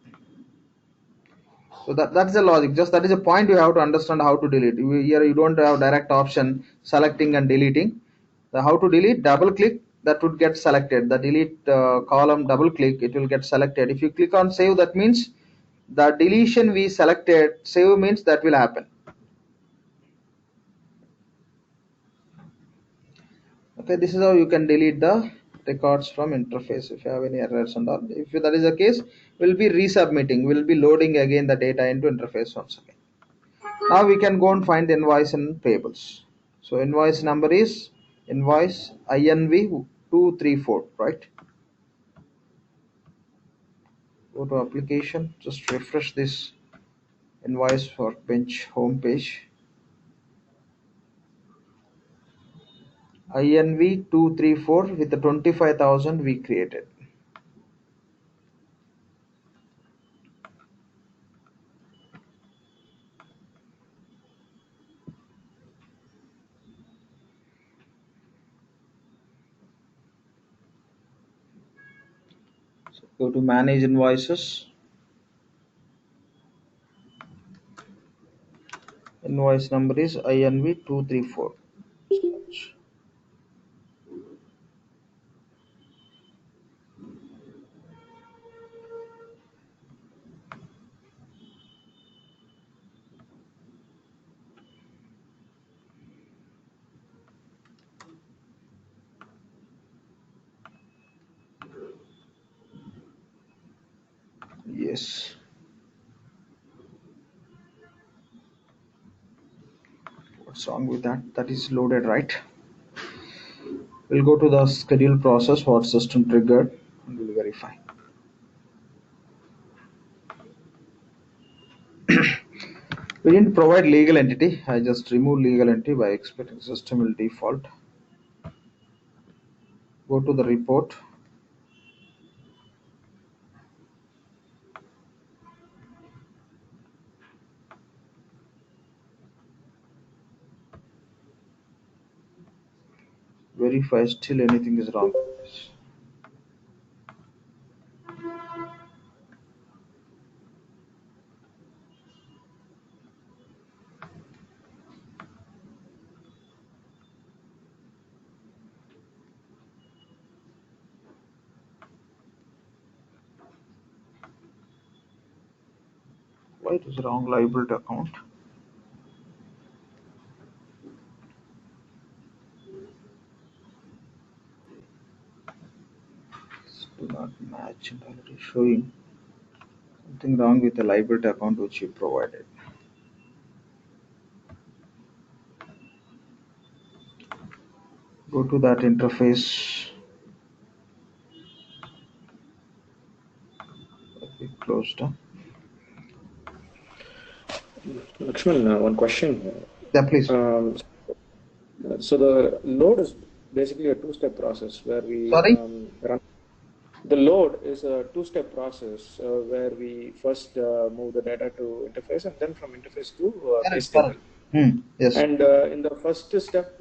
So that's the logic. Just that is a point you have to understand how to delete. Here you don't have direct option selecting and deleting. The how to delete, double click, that would get selected. The delete column, double click, it will get selected. If you click on save, that means the deletion we selected, save means that will happen. Okay, this is how you can delete the records from interface if you have any errors and all. If that is the case, we'll be resubmitting, we'll be loading again the data into interface once again. Now we can go and find the invoice in payables. So invoice number is invoice INV 234, right? Go to application, just refresh this invoice workbench home page. INV 234 with the 25,000 we created. So go to manage invoices. Invoice number is INV 234. Yes. What's wrong with that? That is loaded, right? We'll go to the schedule process, what system triggered, and we'll verify. We didn't provide legal entity. I just removed legal entity by expecting system will default. Go to the report. Verify still anything is wrong. Why it is wrong liability account? Do not match and already showing something wrong with the liability account which you provided. Go to that interface. We closed. Lakshman, one question. Yeah, please. So the load is basically a two-step process where we Sorry? run. The load is a two-step process where we first move the data to interface and then from interface to base table. Yes. And in the first step,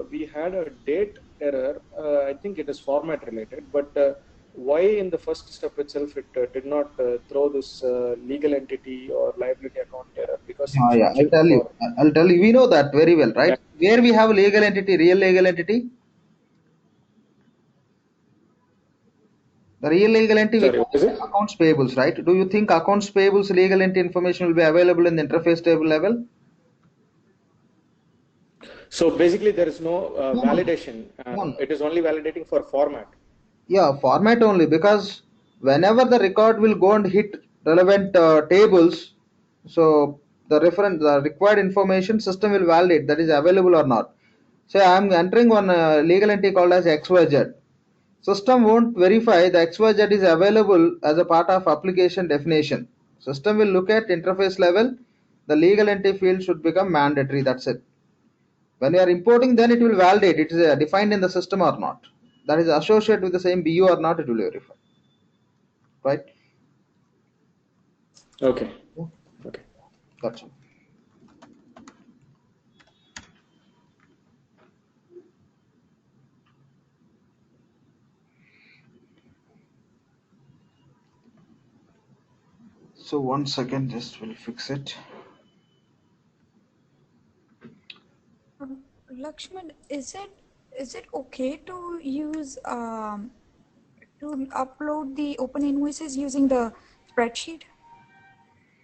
we had a date error. I think it is format related, but why in the first step itself it did not throw this legal entity or liability account error? Because Yeah, I'll tell you. I'll tell you. We know that very well, right? Yeah. Where we have legal entity, real legal entity. The real legal entity, sorry, what is it? Accounts payables, right? Do you think accounts payables legal entity information will be available in the interface table level? So basically, there is no validation. It is only validating for format. Yeah, format only, because whenever the record will go and hit relevant tables, so the required information system will validate that is available or not. Say I am entering one legal entity called as XYZ. System won't verify the XYZ is available as a part of application definition. System will look at interface level. The legal entity field should become mandatory. That's it. When you are importing, then it will validate it is defined in the system or not. That is associated with the same BU or not, it will verify. Right? Okay. Okay. That's all. So 1 second, just will fix it. Lakshman, is it okay to use to upload the OpenInvoices using the spreadsheet,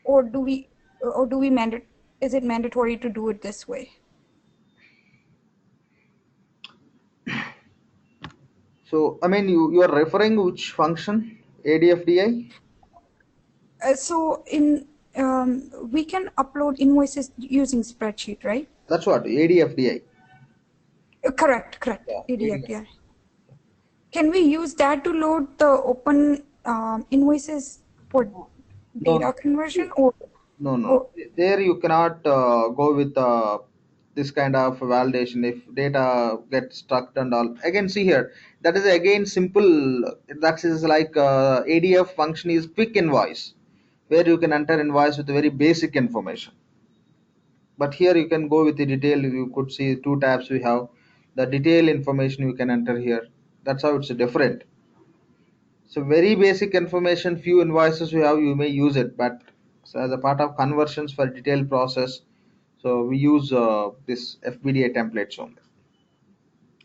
or is it mandatory to do it this way? So I mean, you are referring which function? ADFDI? So in we can upload invoices using spreadsheet, right? That's what ADFDI. Correct. Yeah, ADFDI. Can we use that to load the open invoices for data conversion? Or no. There you cannot go with this kind of validation if data gets stuck and all. Again, see here, that is again simple. That is like ADF function is quick invoice, where you can enter invoice with very basic information. But here you can go with the detail. You could see two tabs we have. The detail information you can enter here. That's how it's different. So very basic information, few invoices we have, you may use it, but so as a part of conversions for detailed process, so we use this FBDI templates only.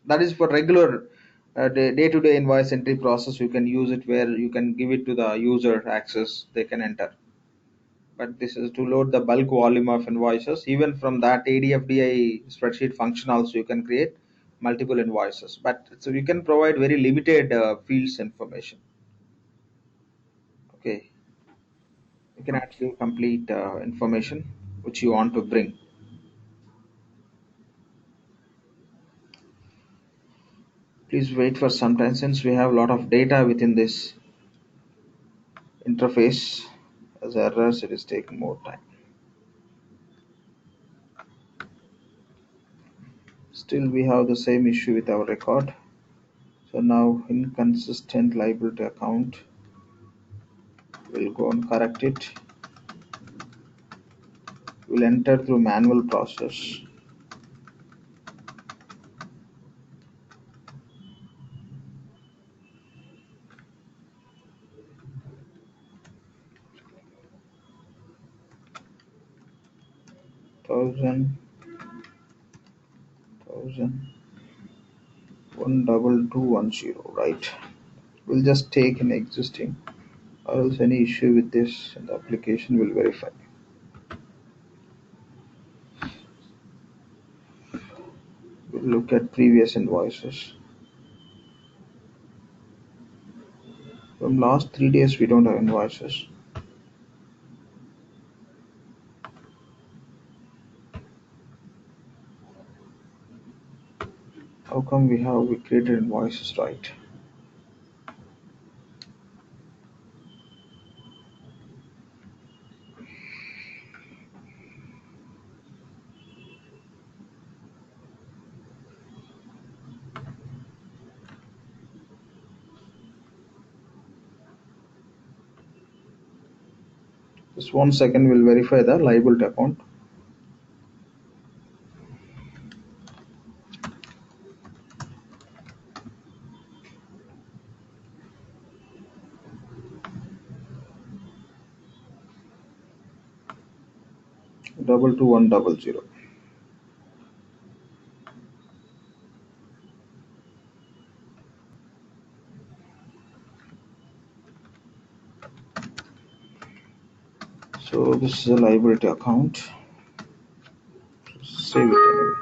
That is for regular day-to-day invoice entry process. You can use it where you can give it to the user access, they can enter. But this is to load the bulk volume of invoices. Even from that ADFDI spreadsheet function also you can create multiple invoices. But so you can provide very limited fields information. Okay, you can add your complete information which you want to bring. Please wait for some time since we have a lot of data within this interface. As errors, it is taking more time. Still we have the same issue with our record. So now inconsistent liability account, we'll go and correct it. We'll enter through manual process. Thousand 12210, right? We'll just take an existing, or else any issue with this and the application will verify. look at previous invoices. From last 3 days, we don't have invoices. How come we created invoices, right? Just 1 second, we'll verify the liability account. Double 2100. So this is a liability account. Save it anyway.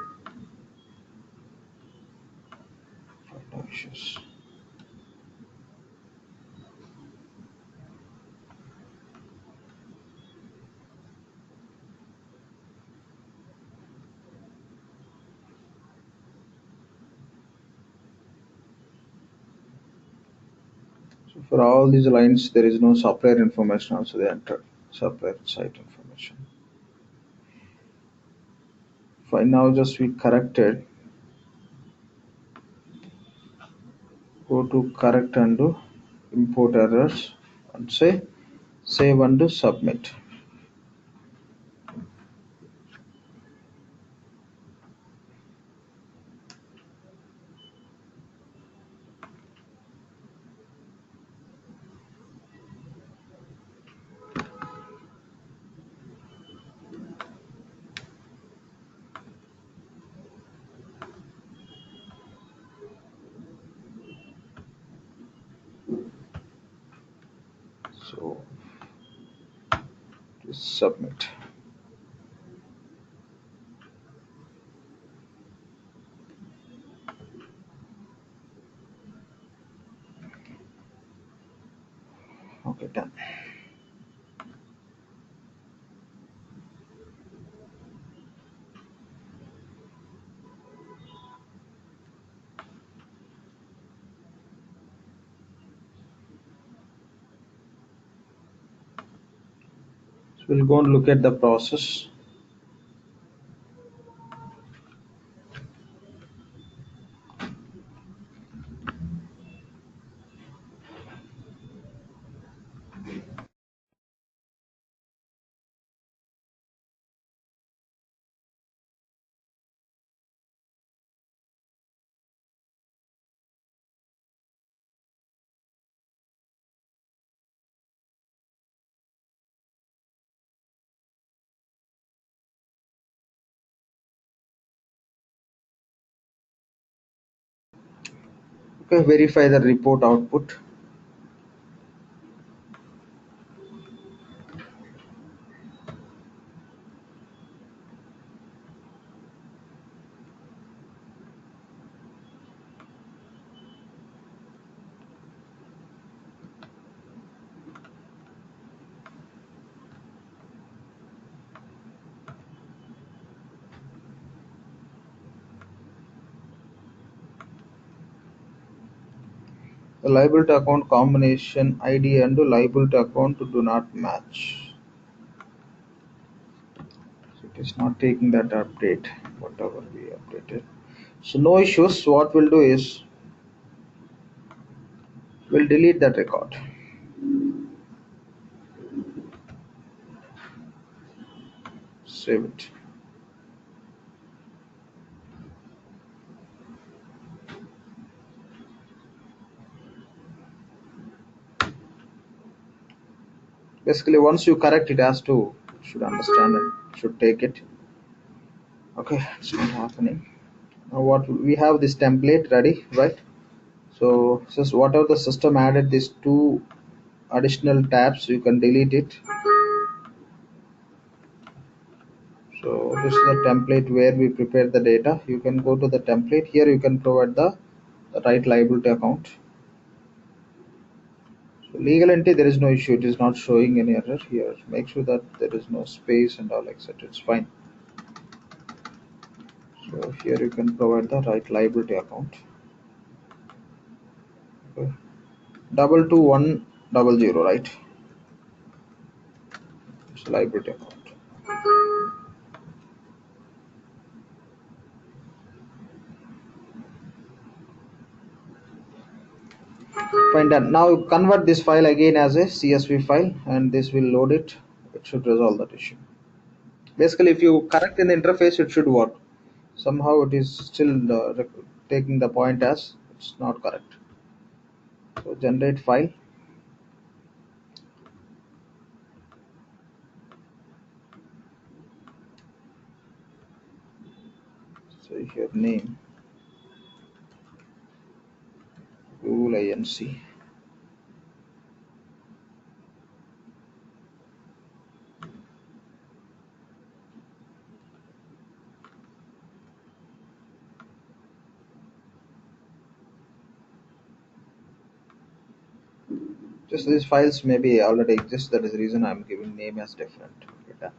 No issues. So for all these lines, there is no supplier information also they entered. Supplier site information. Fine, now just we corrected. Go to correct and do import errors and say save and do submit. So just submit. Okay, done. So we'll go and look at the process. Okay, verify the report output. The liability account combination ID and the liability account do not match. So it is not taking that update, whatever we updated. So no issues. What we'll do is we'll delete that record. Save it. Basically, once you correct it, has to should understand and should take it. Okay, it's not happening. Now what we have this template ready, right? So just whatever the system added these two additional tabs, you can delete it. So This is the template where we prepare the data. You can go to the template. Here you can provide the right liability account. So legal entity, there is no issue. It is not showing any error here. Make sure that there is no space and all, etc. It's fine. So here you can provide the right liability account. Okay. 22100, right? It's liability account. Fine, done. Now convert this file again as a CSV file, and this will load it. It should resolve that issue. Basically, if you correct in the interface, it should work. Somehow it is still taking the point as it's not correct. So generate file. So here name Google INC. Just these files maybe already exist. That is the reason I'm giving name as different. Okay, done.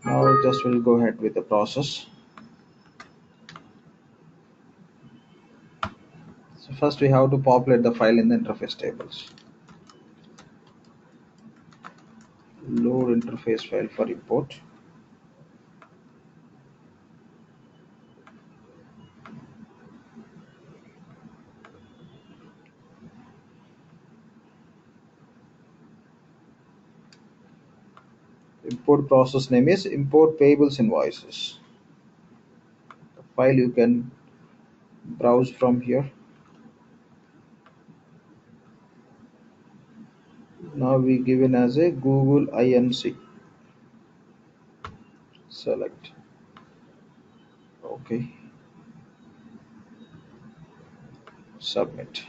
Now just we'll go ahead with the process. So first we have to populate the file in the interface tables. Load interface file for import. Import process name is import payables invoices. The file you can browse from here. Now we given as a Google INC. Select. Okay. Submit.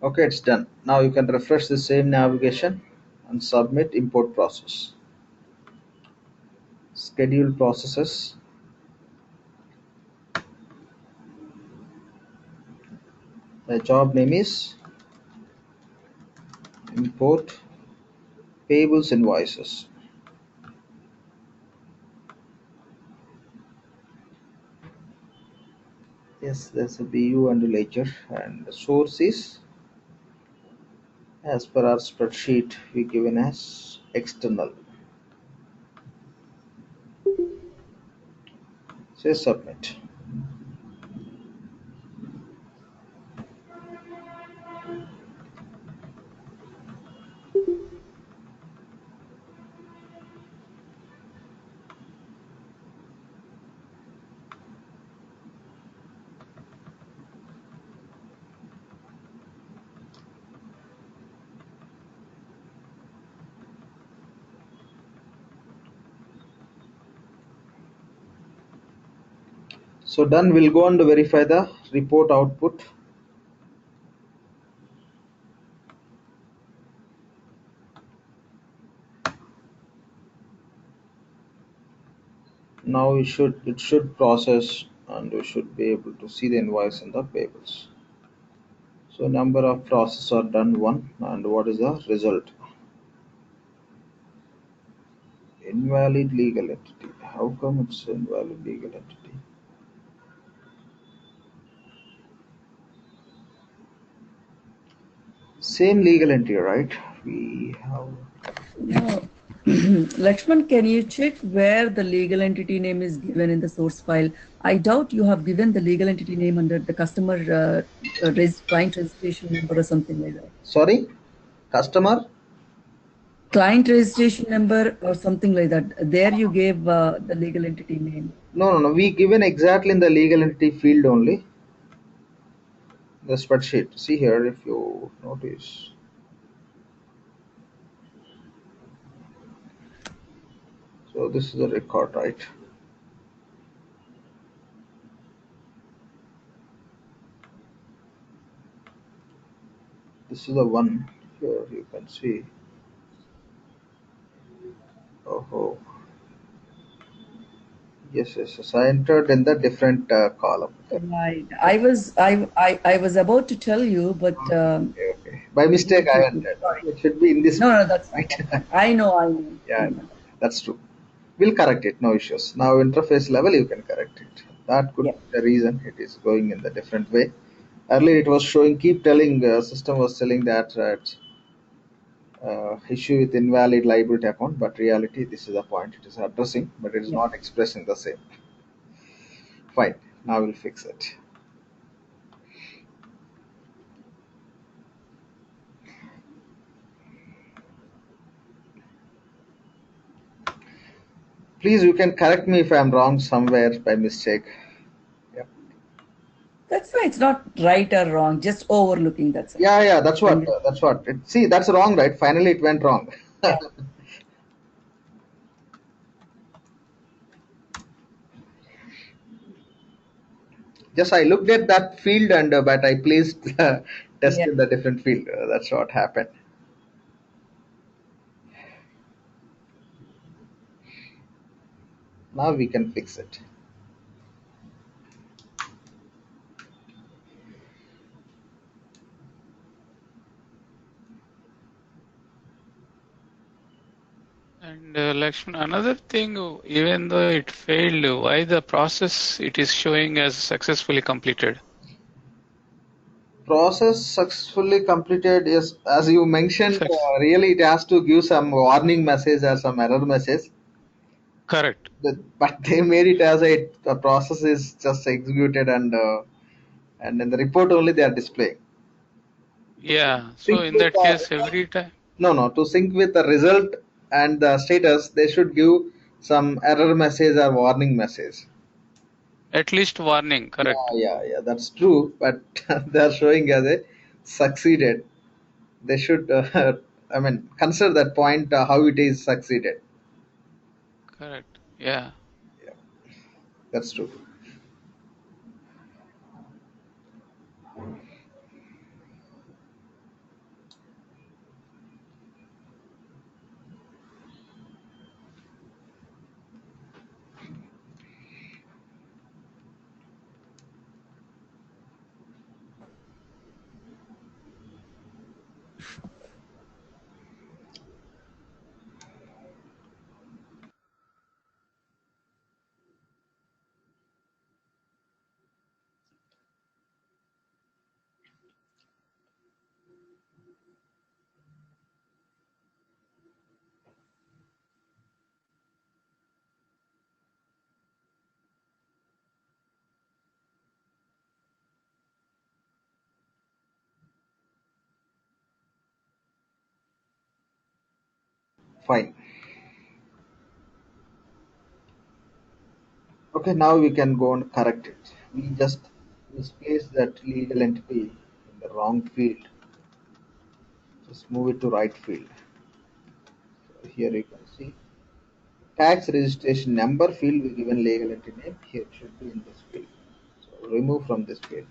Okay, it's done. Now you can refresh the same navigation and submit import process. Schedule processes. The job name is import payables invoices. Yes, there's a BU and a ledger, and the source is as per our spreadsheet we given as external. Say submit. So done. We'll go on to verify the report output. Now it should process, and we should be able to see the invoice in the payables. So number of processes are done 1, and what is the result? Invalid legal entity. How come it's invalid legal entity? Same legal entity, right? We have. No, Lakshman, can you check where the legal entity name is given in the source file? I doubt you have given the legal entity name under the customer client registration number or something like that. Sorry, customer? Client registration number or something like that. There you gave the legal entity name. No. We given exactly in the legal entity field only. The spreadsheet. See here, if you notice. So this is the record, right? This is the one. Here you can see. Oh, yes. I entered in the different column. Right. I was about to tell you, but Okay. By mistake, I entered. It should be in this. No, that's right. I know. Yeah, that's true. We'll correct it. No issues. Now interface level, you can correct it. That could Yeah. be the reason it is going in the different way. Earlier, it was showing. Keep telling. System was telling that it's issue with invalid liability account, but reality, this is the point it is addressing, but it is Yeah. not expressing the same. Fine. Now we'll fix it. Please, you can correct me if I'm wrong somewhere by mistake. Yep. That's why it's not right or wrong, just overlooking. That's it. Yeah. That's what. That's what. See, that's wrong, right? Finally, it went wrong. Yeah. Just I looked at that field and but I placed the test Yeah. in the different field. That's what happened. Now we can fix it. And Lakshman, another thing, even though it failed, why the process it is showing as successfully completed? Process successfully completed. Yes, as you mentioned, really it has to give some warning message or some error message. Correct. But they made it as the process is just executed and in the report only they are displaying. Yeah. So Sync in with that case, every time. no, to sync with the result and the status, they should give some error message or warning message. At least warning, correct. Yeah, that's true. But they are showing as a succeeded. They should, I mean, consider that point how it is succeeded. Correct. Yeah. Yeah, that's true. Fine. Okay, now we can go and correct it. We just misplaced that legal entity in the wrong field. Just move it to right field. So here you can see tax registration number field we given legal entity name. Here it should be in this field. So remove from this field.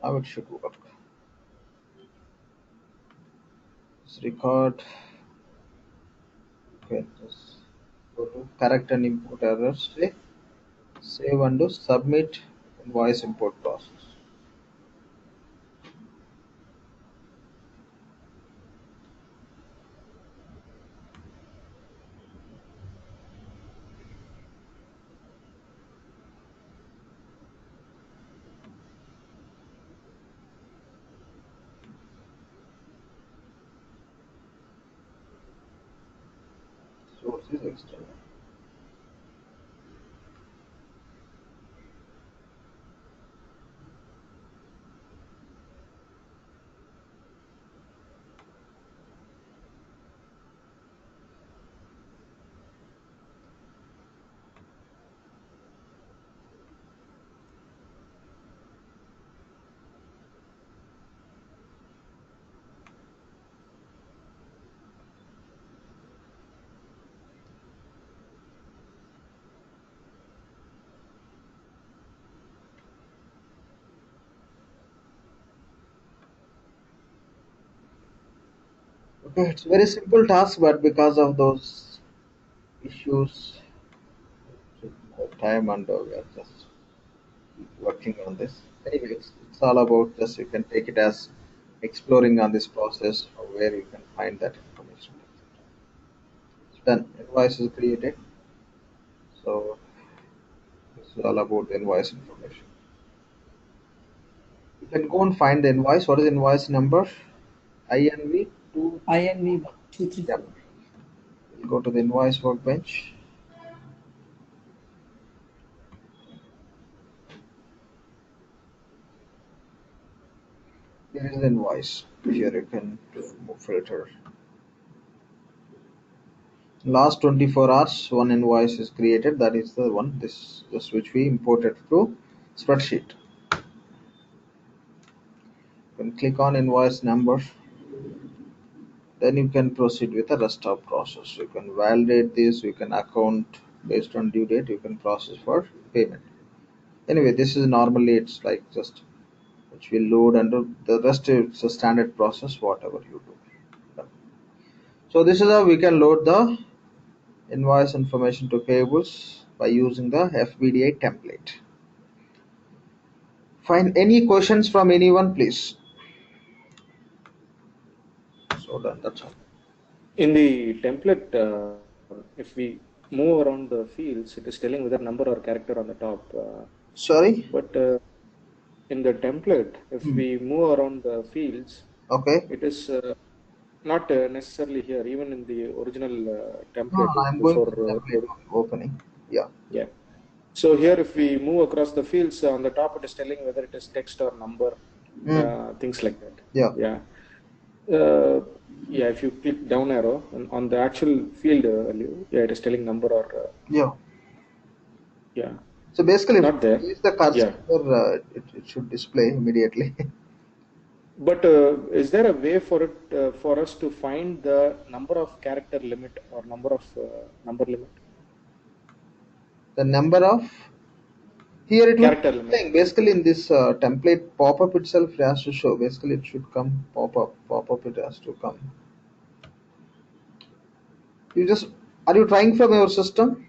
Now it should work. This record. Okay, just go to correct and import errors. Save and do submit invoice import process. Source is external. Okay, it's a very simple task, but because of those issues, time and we are just working on this. Anyways, it's all about just you can take it as exploring on this process or where you can find that information. It's done. Invoice is created. So this is all about the invoice information. You can go and find the invoice. What is invoice number? INV 2. INV Yeah. 234. We'll go to the invoice workbench. Here is the invoice. Here you can filter. Last 24 hours, one invoice is created. That is the one this which we imported through spreadsheet. You can click on invoice number. Then you can proceed with the rest of process. You can validate this. You can account based on due date. You can process for payment. Anyway, this is normally it's like just which will load under the rest is a standard process whatever you do. So this is how we can load the invoice information to payables by using the FBDI template. Fine. Any questions from anyone, please? So done. That's all. In the template, if we move around the fields, it is telling whether number or character on the top. Sorry. But in the template, if we move around the fields, Okay. it is not necessarily here. Even in the original No, template I'm going before to template opening. Yeah. yeah. So here, if we move across the fields, on the top it is telling whether it is text or number, things like that. Yeah. Yeah. Yeah. If you click down arrow on the actual field value, yeah, it is telling number or Yeah. yeah. So basically, Not there. if you use the cursor, Yeah. it should display immediately. But is there a way for it for us to find the number of character limit or number of number limit? The number of here it will Character be limit. displaying. Basically, in this template pop-up itself, it has to show. Basically, it should come pop-up. Pop-up, it has to come. You just are you trying from your system?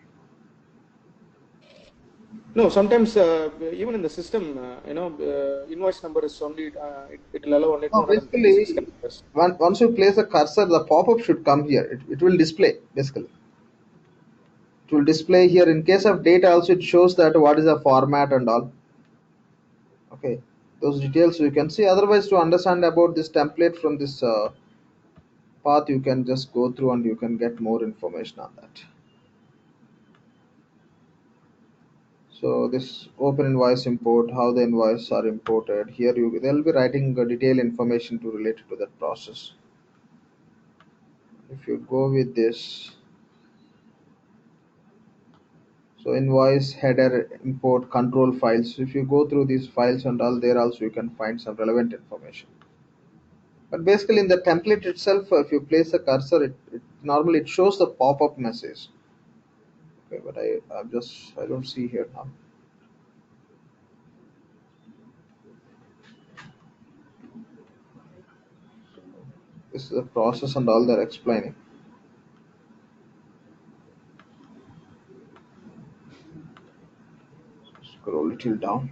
No, sometimes even in the system, invoice number is only it will allow only No, 256 basically, characters. once you place a cursor, the pop-up should come here. It will display basically. It will display here. In case of data, also it shows that what is the format and all. Okay, those details you can see. Otherwise, to understand about this template from this path, you can just go through and you can get more information on that. So this open invoice import, how the invoices are imported. Here they'll be writing detailed information to relate to that process. If you go with this, so invoice header import control files. So if you go through these files and all, there also you can find some relevant information. But basically in the template itself, if you place a cursor, it normally it shows the pop-up message. Okay, but I don't see here now. This is the process and all they're explaining. Scroll a little down.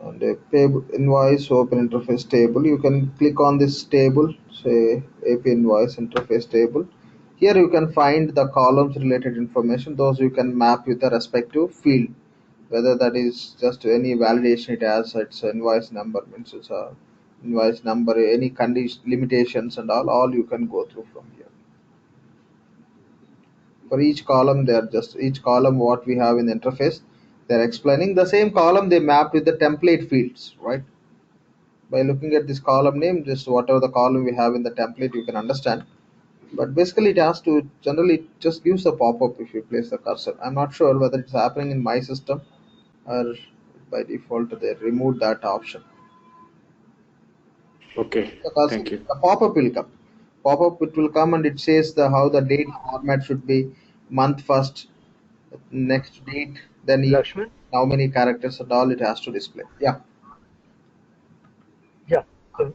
And a invoice open interface table. You can click on this table, say AP invoice interface table. Here you can find the columns related information. Those you can map with the respective field, whether that is just any validation it has. It's invoice number means it's a invoice number, any condition, limitations and all you can go through from here. For each column, each column what we have in the interface, they're explaining the same column they mapped with the template fields, right? By looking at this column name, just whatever the column we have in the template, you can understand. But basically, it has to generally just gives a pop-up if you place the cursor. I'm not sure whether it's happening in my system or by default they removed that option. Okay, The cursor, thank you. the pop-up will come. Pop-up it will come and it says how the date format should be, month first, next date, then Lakshman? how many characters and all it has to display. Yeah. Yeah,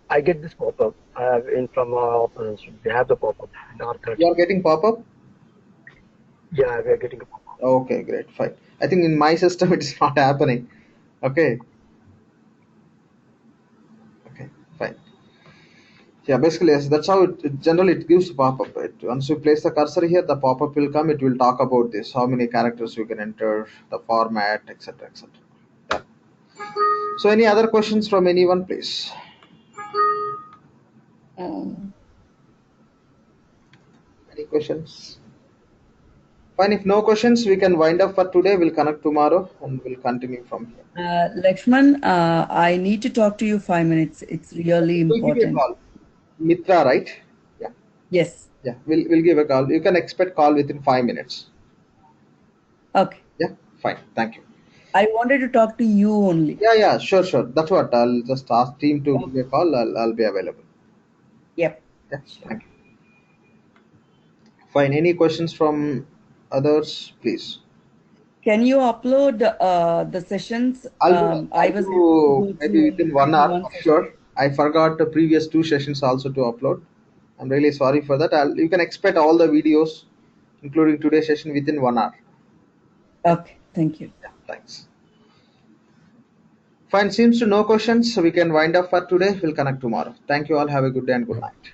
I get this pop-up. I have in from they have the pop-up in R30. You are getting pop-up? Yeah, we are getting a pop-up. Okay, great, fine. I think in my system it is not happening. Okay. Okay, fine. Yeah, basically yes, that's how it generally it gives pop-up. Right? Once you place the cursor here, the pop-up will come. It will talk about this, how many characters you can enter, the format, etc., etc. Yeah. So, any other questions from anyone, please? Any questions? Fine. If no questions, we can wind up for today. We'll connect tomorrow and we'll continue from here. Lakshman, I need to talk to you 5 minutes. It's really We'll give you a important. call. Mitra, right? Yeah. Yes. Yeah. We'll give a call. You can expect call within 5 minutes. Okay. Yeah. Fine. Thank you. I wanted to talk to you only. Yeah. Sure. That's what I'll just ask team to give a call. I'll be available. Yep. Yeah. Thank you. Fine. Any questions from others, please? Can you upload the sessions? I'll was do maybe within 1 hour for sure. I forgot the previous 2 sessions also to upload. I'm really sorry for that. You can expect all the videos, including today's session, within 1 hour. Okay. Thank you. Yeah, thanks. Fine. Seems to no questions, so we can wind up for today. We'll connect tomorrow. Thank you all. Have a good day and good night.